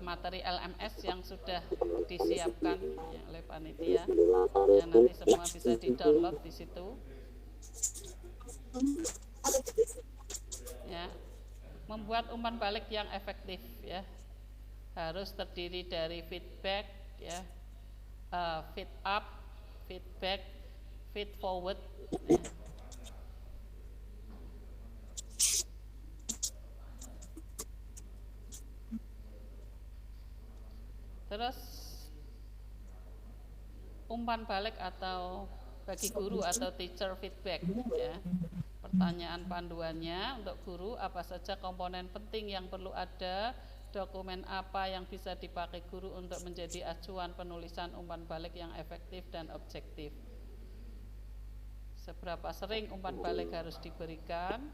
materi LMS yang sudah disiapkan, ya, oleh panitia. Ya, nanti semua bisa di-download di situ. Ya, membuat umpan balik yang efektif, ya, harus terdiri dari feedback, ya, feed up, feedback, feed forward. Ya. Terus umpan balik atau bagi guru atau teacher feedback, ya. Pertanyaan panduannya untuk guru, apa saja komponen penting yang perlu ada, dokumen apa yang bisa dipakai guru untuk menjadi acuan penulisan umpan balik yang efektif dan objektif. Seberapa sering umpan balik harus diberikan,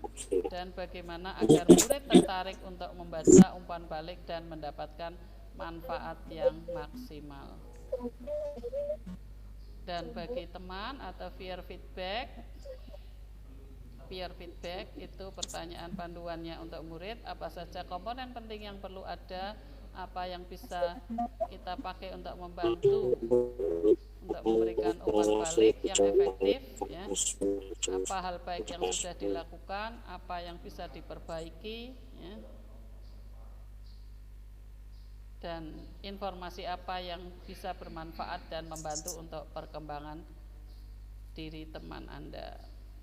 dan bagaimana agar murid tertarik untuk membaca umpan balik dan mendapatkan manfaat yang maksimal. Dan bagi teman atau peer feedback itu pertanyaan panduannya untuk murid, apa saja komponen penting yang perlu ada, apa yang bisa kita pakai untuk membantu untuk memberikan umpan balik yang efektif, ya, apa hal baik yang sudah dilakukan, apa yang bisa diperbaiki, ya, dan informasi apa yang bisa bermanfaat dan membantu untuk perkembangan diri teman Anda.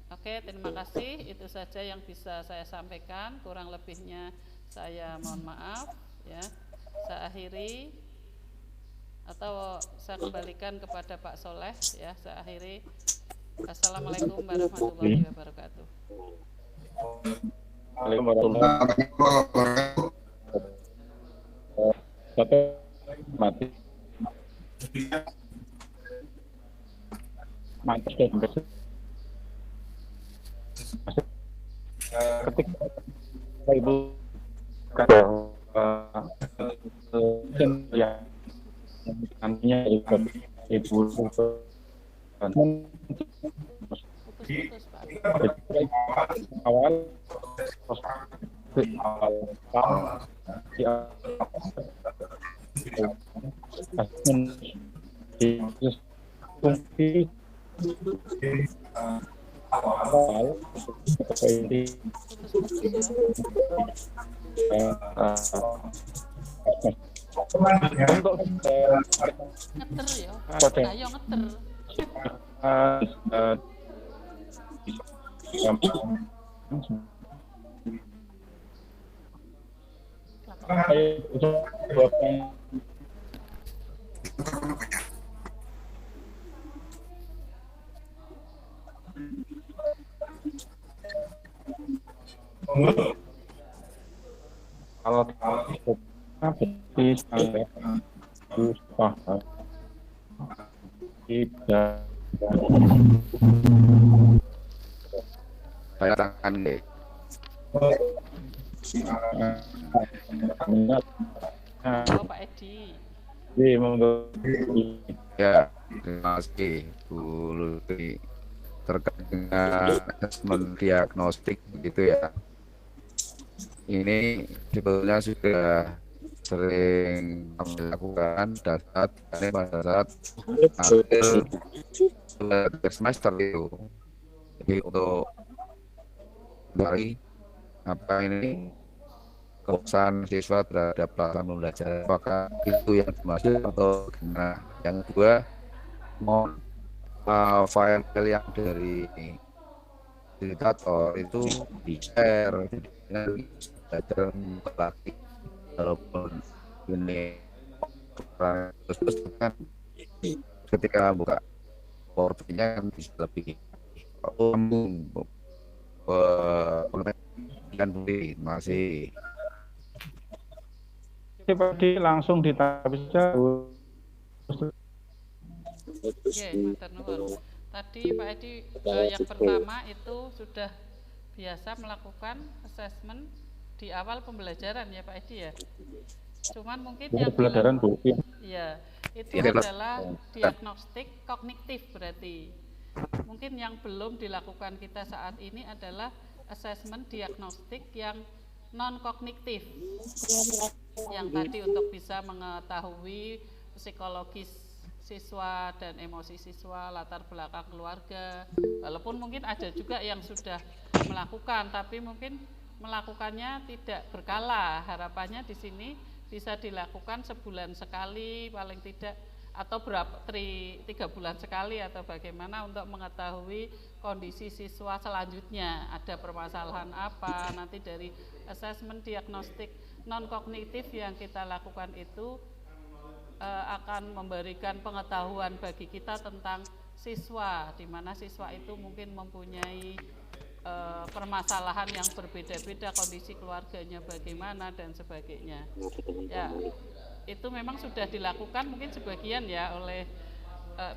Oke, terima kasih. Itu saja yang bisa saya sampaikan. Kurang lebihnya saya mohon maaf, ya. Saya akhiri atau saya kembalikan kepada Pak Soleh, ya. Saya akhiri. Assalamualaikum warahmatullahi wabarakatuh. Waalaikumsalam warahmatullahi wabarakatuh. Mati ketika Ibu yang nantinya Ibu awal fungsi ini Putus-putus ya. Untuk Ngeter ya. Pada- Ayo ngeter. kalau berarti sampai paham tidak Saya tangan deh. minat Oh, Pak Edi. Ya, terima kasih Bu Lutfi terkait dengan asesmen diagnostik gitu ya. Ini sebetulnya sudah sering kami lakukan pada saat akhir semester itu. Jadi untuk dari apa ini kepuasan siswa terhadap pelaksanaan pembelajaran, apakah itu yang dimaksud atau gimana? Yang kedua, mau file yang dari indikator itu di share, jadi belajar lagi walaupun ini terus kan ketika buka portnya kan bisa lebih pengetahuan beli masih Pak langsung ditangkap saja. Oke, matur nuwun. Tadi Pak Edi yang pertama itu sudah biasa melakukan assessment di awal pembelajaran ya Pak Edi ya. Cuman mungkin yang Pembelajaran Bu. ya itu Ya, adalah diagnostik kognitif berarti. Mungkin yang belum dilakukan kita saat ini adalah assessment diagnostik yang non kognitif. Yang tadi untuk bisa mengetahui psikologis siswa dan emosi siswa, latar belakang keluarga. Walaupun mungkin ada juga yang sudah melakukan, tapi mungkin melakukannya tidak berkala. Harapannya di sini bisa dilakukan sebulan sekali paling tidak, atau berapa 3 bulan sekali atau bagaimana untuk mengetahui kondisi siswa selanjutnya, ada permasalahan apa. Nanti dari asesmen diagnostik non kognitif yang kita lakukan itu akan memberikan pengetahuan bagi kita tentang siswa, di mana siswa itu mungkin mempunyai permasalahan yang berbeda-beda, kondisi keluarganya bagaimana dan sebagainya. Ya, itu memang sudah dilakukan mungkin sebagian ya oleh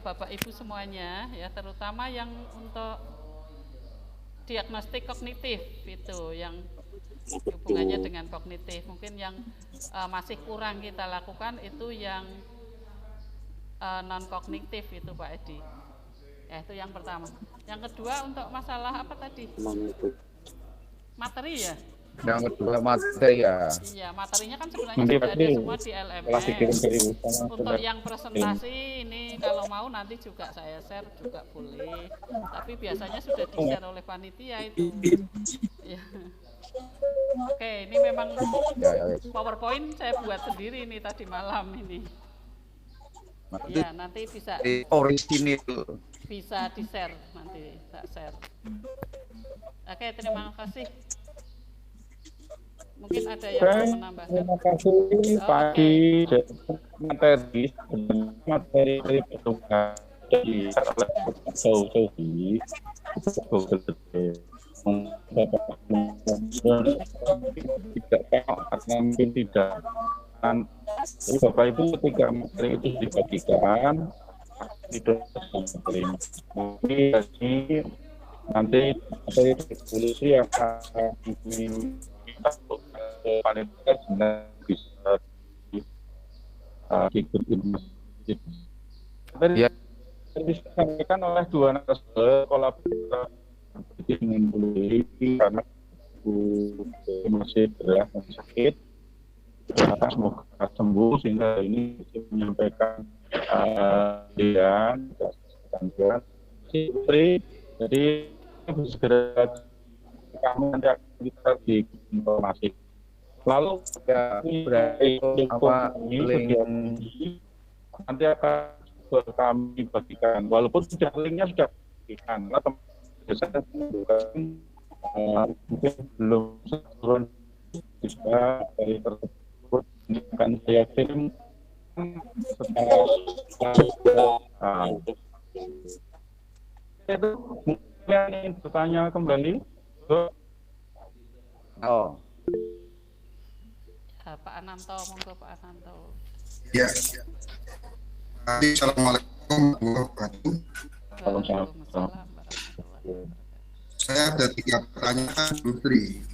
Bapak Ibu semuanya ya, terutama yang untuk diagnostik kognitif itu yang hubungannya dengan kognitif. Mungkin yang masih kurang kita lakukan itu yang non kognitif itu Pak Edi. Ya, itu yang pertama. Yang kedua untuk masalah apa tadi? Materi ya? yang kedua materi ya. Iya, materinya kan sebenarnya sudah ada semua di LMS. Untuk yang presentasi ini kalau mau nanti juga saya share juga boleh. Tapi biasanya sudah di-share oleh panitia itu. Ya. Oke, ini memang PowerPoint saya buat sendiri ini tadi malam ini. Ya, nanti bisa Original itu. bisa di-share nanti, saya share. Oke, terima kasih. Mungkin ada yang mau menambahkan. Terima kasih Pak Edi. Materi dari petugas dari jauh-jauh mungkin tidak. Jadi Bapak Ibu ketika materi itu dibagikan tidak sampai nanti materi resolusi akan panitia sebenarnya bisa tadi disampaikan oleh dua narasumber kolaborasi dengan Bu Lili karena Bu masih berat dan sakit. Semoga sembuh sehingga ini bisa menyampaikan dan jadi segera kami nanti akan kita di informasi. Lalu berarti link nanti akan kami bagikan, walaupun sudah linknya sudah bagikan, mungkin belum turun juga dari tersebut, ini akan saya kirim setelah itu mungkin ingin bertanya kembali. oh Pak Ananto, monggo Pak Ananto. Ya. Assalamualaikum warahmatullahi wabarakatuh. Waalaikumsalam warahmatullahi wabarakatuh. Saya ada 3 pertanyaan, Bu Tri.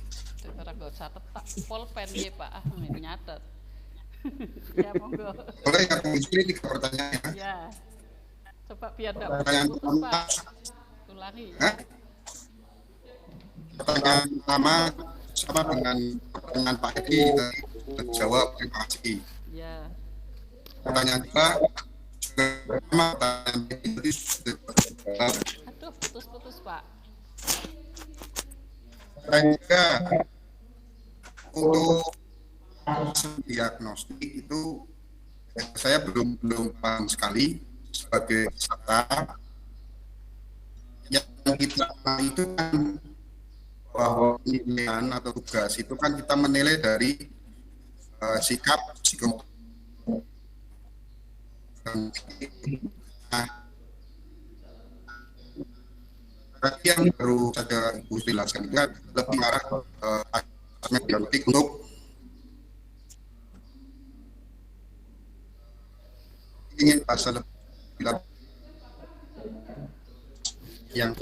Ora nggak usah ketak pulpen ya Pak, nyatet. Ya monggo. Boleh ya, Bu Tri, 3 pertanyaan. Ya. Coba biar enggak Pertanyaan putus Pak. pertama, Ulangi. pertanyaan pertama sama dengan pertanyaan Pak Edi tadi terjawab, terima kasih. Ya. Pertanyaan kedua juga sama pertanyaan Pak Edi tadi sudah terjawab. Aduh, putus-putus Pak. Pertanyaan ketiga, untuk diagnostik itu saya belum paham sekali sebagai peserta. Yang kita itu kan bahwa penilaian atau tugas itu kan kita menilai dari sikap psikomotor. Nah, berarti yang baru saja Ibu jelaskan itu lebih arah asesmen diagnostik untuk ingin bahasa lebih yang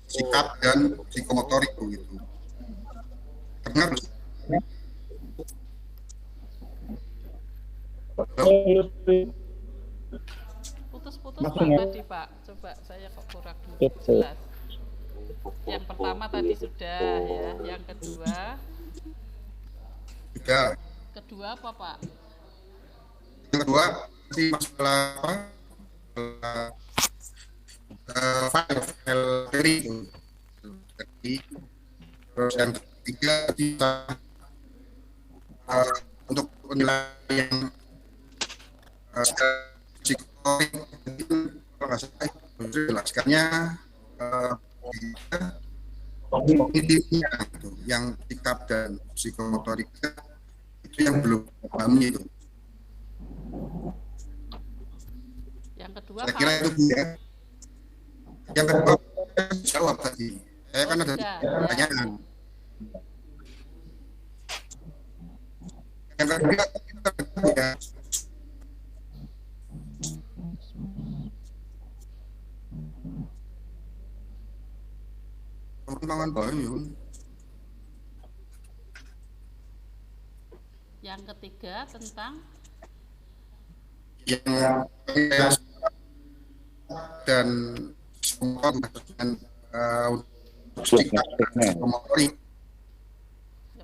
sikap dan psikomotorik begitu. Dengar? Putus-putus Pak tadi Pak. Coba saya kok kurang jelas. Yang pertama tadi sudah ya, yang kedua. Sudah. Kedua apa Pak? Yang kedua di masalah apa? File query itu. Jadi, terus yang ketiga kita untuk penilaian psikomotorik itu kalau nggak salah jelaskannya kognitifnya itu, yang sikap dan psikomotoriknya itu yang belum pahami itu. Yang kedua Saya kira itu ya. Yang kedua jawab tadi. Saya kan ada pertanyaan. Yang ketiga ya. Perkembangan baru. Yang ketiga tentang yang dan semua dengan sikap psikomotorik.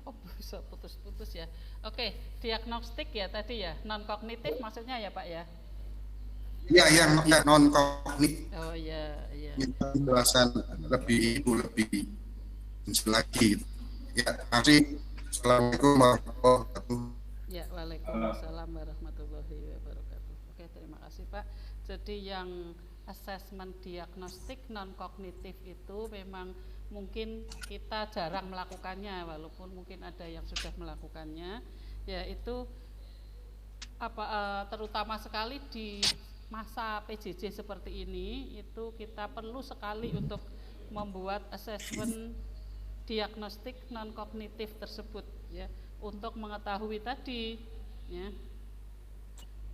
ya kok bisa putus-putus ya. Oke, diagnostik ya tadi ya, non kognitif maksudnya ya Pak ya. Iya, yang non kognitif. Oh iya, iya. Minta penjelasan lebih lagi. Ya, terima kasih. Assalamualaikum warahmatullahi wabarakatuh. Ya, waalaikumsalam warahmatullahi wabarakatuh. Oke, terima kasih Pak. Jadi yang asesmen diagnostik non kognitif itu memang mungkin kita jarang melakukannya, walaupun mungkin ada yang sudah melakukannya, yaitu terutama sekali di masa PJJ seperti ini, itu kita perlu sekali untuk membuat asesmen diagnostik non kognitif tersebut ya, untuk mengetahui tadi ya,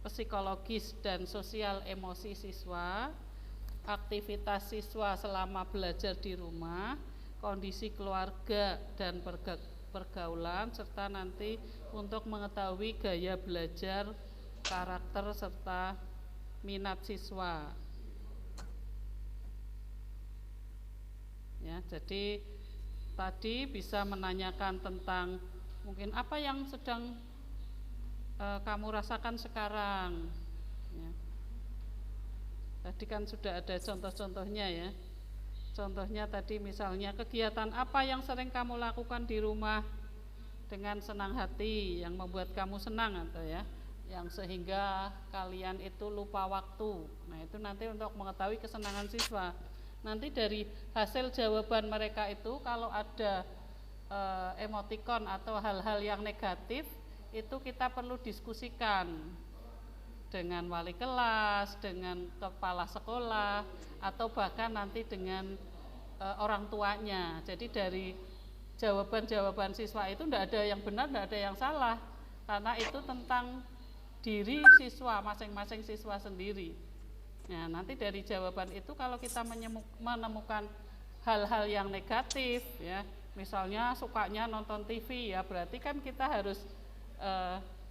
psikologis dan sosial emosi siswa, aktivitas siswa selama belajar di rumah, kondisi keluarga dan pergaulan, serta nanti untuk mengetahui gaya belajar, karakter serta minat siswa. Ya, jadi tadi bisa menanyakan tentang mungkin apa yang sedang kamu rasakan sekarang ya. Tadi kan sudah ada contoh-contohnya ya. Contohnya tadi misalnya kegiatan apa yang sering kamu lakukan di rumah dengan senang hati, yang membuat kamu senang atau ya, yang sehingga kalian itu lupa waktu. Nah, itu nanti untuk mengetahui kesenangan siswa. Nanti dari hasil jawaban mereka itu kalau ada emotikon atau hal-hal yang negatif, itu kita perlu diskusikan dengan wali kelas, dengan kepala sekolah, atau bahkan nanti dengan orang tuanya. Jadi dari jawaban-jawaban siswa itu tidak ada yang benar, tidak ada yang salah, karena itu tentang diri siswa, masing-masing siswa sendiri. Nah, nanti dari jawaban itu kalau kita menemukan hal-hal yang negatif, ya, misalnya sukanya nonton TV, ya berarti kan kita harus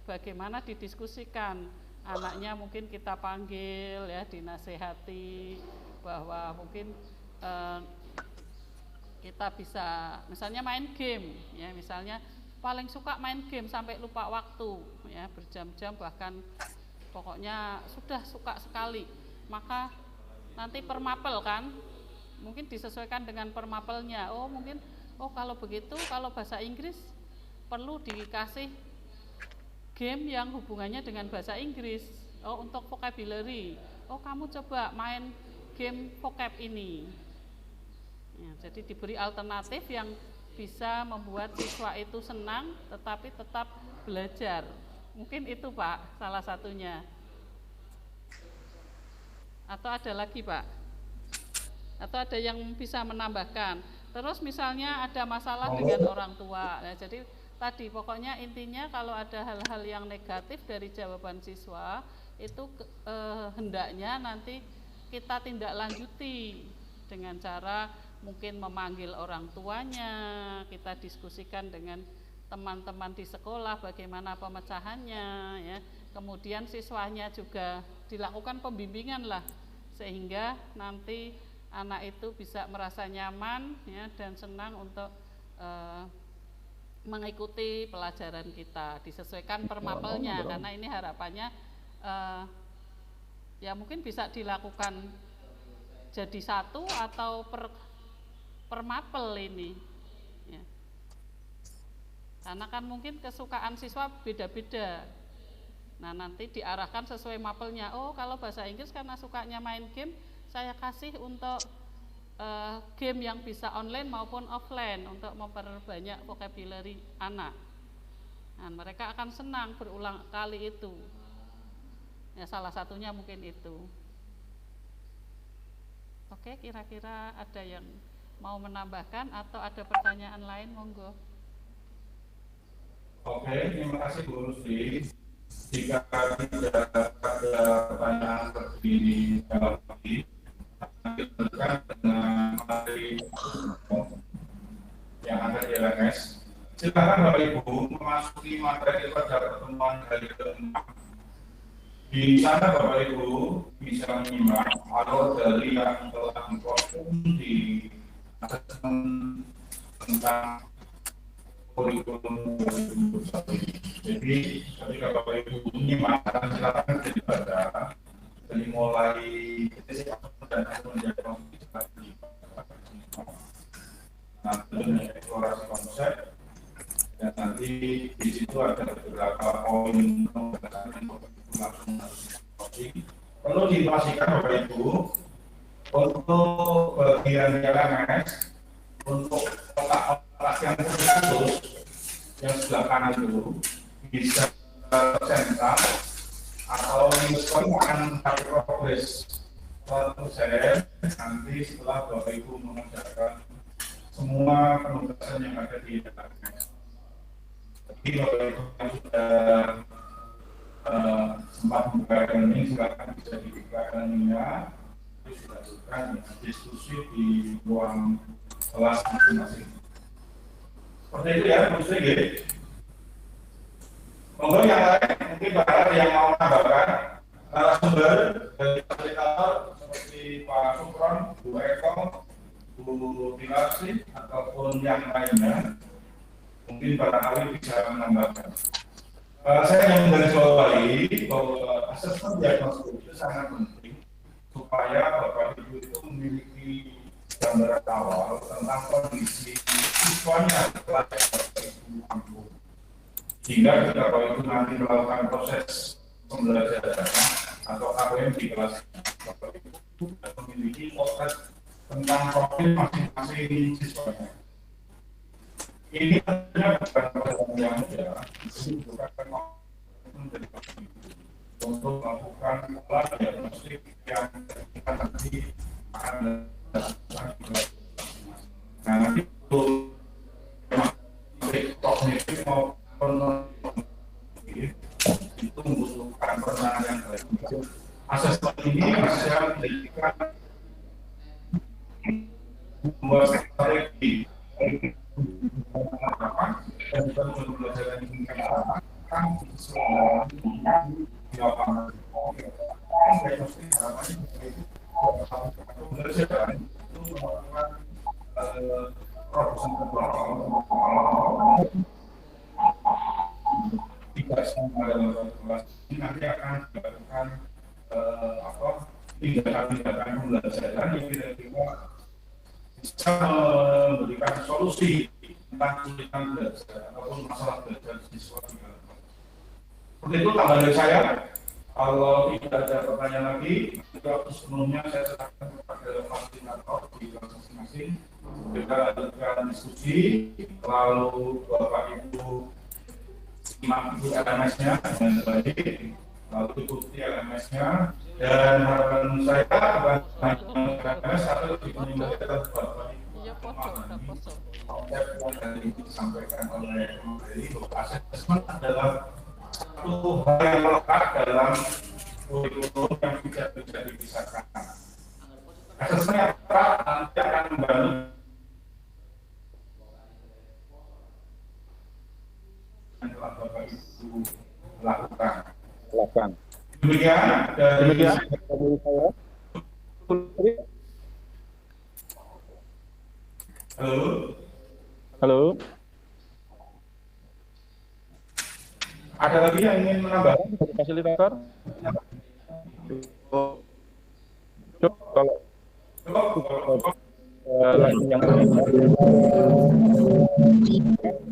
bagaimana didiskusikan. Anaknya mungkin kita panggil, ya, dinasehati bahwa mungkin kita bisa misalnya main game, ya, misalnya paling suka main game sampai lupa waktu, ya, berjam-jam bahkan pokoknya sudah suka sekali, maka nanti permapel kan, mungkin disesuaikan dengan permapelnya. Oh mungkin, oh kalau begitu, kalau bahasa Inggris perlu dikasih game yang hubungannya dengan bahasa Inggris. Oh untuk vocabulary, oh kamu coba main game vocab ini. Ya, jadi diberi alternatif yang bisa membuat siswa itu senang tetapi tetap belajar. Mungkin itu Pak salah satunya. Atau ada lagi Pak? Atau ada yang bisa menambahkan? Terus misalnya ada masalah dengan orang tua. Ya, jadi tadi pokoknya intinya kalau ada hal-hal yang negatif dari jawaban siswa itu hendaknya nanti kita tindak lanjuti dengan cara mungkin memanggil orang tuanya, kita diskusikan dengan teman-teman di sekolah bagaimana pemecahannya, ya. Kemudian siswanya juga dilakukan pembimbingan lah sehingga nanti anak itu bisa merasa nyaman, ya, dan senang untuk mengikuti pelajaran kita, disesuaikan permapelnya, karena ini harapannya ya mungkin bisa dilakukan jadi satu atau permapel ini, ya. Karena kan mungkin kesukaan siswa beda-beda. Nah nanti diarahkan sesuai mapelnya. Oh kalau bahasa Inggris karena sukanya main game, saya kasih untuk game yang bisa online maupun offline untuk memperbanyak vocabulary anak. Nah, mereka akan senang berulang kali itu. Ya salah satunya mungkin itu. Oke, kira-kira ada yang mau menambahkan atau ada pertanyaan lain, monggo. Oke, terima kasih Bu Rusdi. Jika tidak ada pertanyaan seperti ini dalam lagi, dilanjutkan dengan materi yang ada di LMS. Silakan Bapak Ibu memasuki materi pada pertemuan hari ke-6. Di sana Bapak Ibu bisa menyimak alur dari yang telah diproses di asesmen tentang kurikulum 2021. Jadi ketika Bapak Ibu menyimak, silakan dibaca dari mulai dan mendiagnosis lagi. Nah, tentunya eksplorasi konsep dan nanti di situ ada beberapa poin langsung perlu diinformasikan Bapak Ibu untuk bagian LMS untuk kotak yang khusus yang sebelah kanan dulu bisa tersentak atau Newscom akan mencari progres saya nanti setelah Bapak Ibu mengerjakan semua penugasan yang ada di LMS. Jadi Bapak Ibu yang sudah sempat membuka rekening silakan bisa dibuka rekeningnya, terus dilanjutkan diskusi di ruang kelas masing-masing. Seperti itu ya, Bu Sri. Monggo yang lain mungkin ada yang mau menambahkan sumber dari fasilitator seperti Pak Supron, Bu Eko, Bu Pilasi ataupun yang lainnya, mungkin barangkali bisa menambahkan. Saya ingin menggarisbawahi bahwa asesmen diagnostik itu sangat penting supaya Bapak Ibu itu memiliki gambaran awal tentang kondisi siswanya setelah Ibu mampu. Hingga ketika Bapak Ibu nanti melakukan proses pembelajaran atau KPM di kelas, Bapak Ibu memiliki potret tentang profil masing-masing siswanya. Ini tentunya bukan program yang mudah, ini bukan menjadi untuk melakukan pola diagnostik yang kita nanti akan lakukan. Nah, nanti itu kognitif maupun itu membutuhkan perencanaan yang baik. Asesmen ini bisa menjadikan membuat strategi dan pembelajaran yang akan di lapangan. Pembelajaran itu merupakan tidak sama dalam kelas ini nanti akan dilakukan tindakan pembelajaran yang kira-kira bisa memberikan solusi tentang kesulitan belajar ataupun masalah belajar siswa di dalam. Seperti itu tambahan dari saya. Kalau tidak ada pertanyaan lagi, waktu sebelumnya saya serahkan kepada fasilitator di kelas masing-masing. Kita lanjutkan diskusi, lalu Bapak Ibu simak dulu LMS-nya dengan baik, lalu ikuti LMS-nya, dan harapan saya kepada LMS atau dipenuhi Bapak Ibu konsep yang tadi disampaikan oleh Menteri bahwa asesmen adalah satu hal yang melekat dalam kurikulum yang tidak bisa dipisahkan. Asesmen apa nanti akan membantu yang telah Bapak Ibu lakukan. Demikian dari saya. Halo. Ada lagi yang ingin menambahkan dari fasilitator? Kalau yang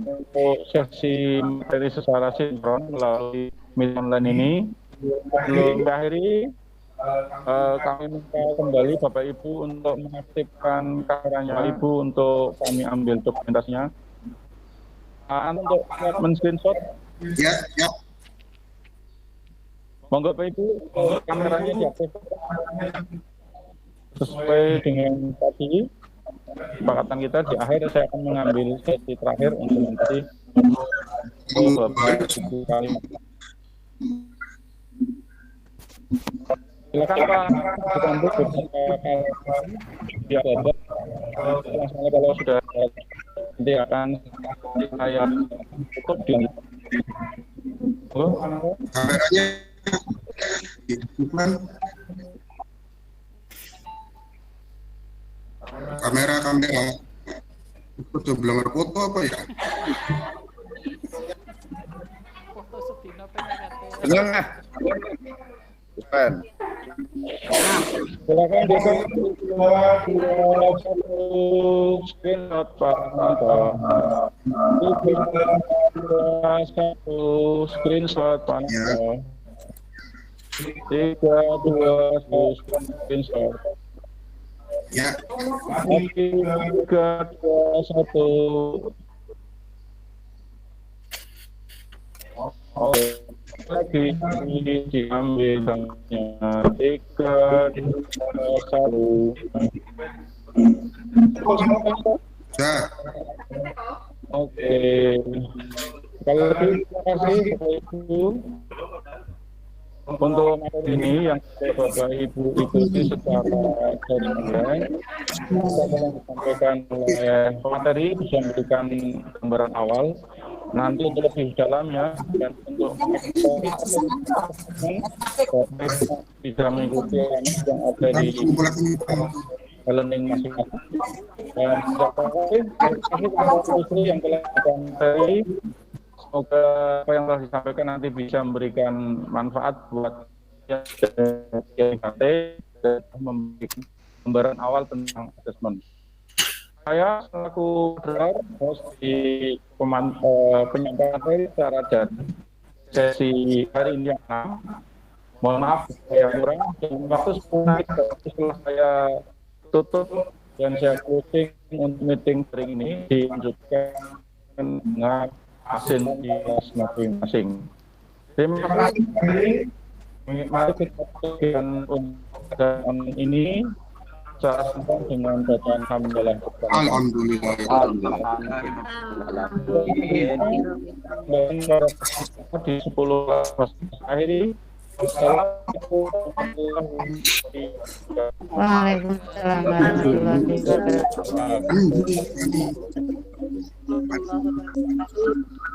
untuk sesi materi secara sinkron melalui meeting online ini belum diakhiri, kami minta kembali Bapak Ibu untuk mengaktifkan kameranya Ibu untuk kami ambil dokumentasinya. Untuk men-screenshot. Ya. Monggo Bapak Ibu, kameranya diaktifkan sesuai dengan tadi kesepakatan kita. Di akhir saya akan mengambil sesi terakhir untuk nanti Bapak Ibu kalimat. Silakan Pak, untuk beberapa dia ada. Langsung kalau sudah nanti akan saya tutup di. Kameranya kamera itu sebelum foto apa ya? Foto sedina pengen Tengah. Bukan. Silakan screenshot Pak. Satu screenshot Pak. 3, 2, 1 screenshot. Ya. 3, 2, 1. Lagi diambil gambarnya. 3, 2, 1. Ya. Oke. Sekali lagi terima kasih Bapak Ibu untuk materi ini yang Bapak Ibu ikuti secara daring online. Apa yang disampaikan oleh materi bisa memberikan gambaran awal. Nanti untuk lebih dalamnya dan untuk bisa mengikuti yang ada di learning masing-masing. Dan terima kasih kepada istri yang telah materi. Semoga apa yang telah disampaikan nanti bisa memberikan manfaat buat yang dan memberikan gambaran awal tentang asesmen. Saya selaku moderator host di penyampaian materi secara daring sesi hari ini yang 6. Mohon maaf saya kurang, dan waktu 10 menit setelah saya tutup dan saya closing untuk meeting hari ini dilanjutkan dengan hasil kelas masing-masing. Terima kasih. Mari kita tutup untuk ini secara singkat dengan bacaan hamdalah. Alhamdulillah. Dan di 10 akhiri. Assalamualaikum Waalaikumsalam warahmatullahi wabarakatuh. Alhamdulillah.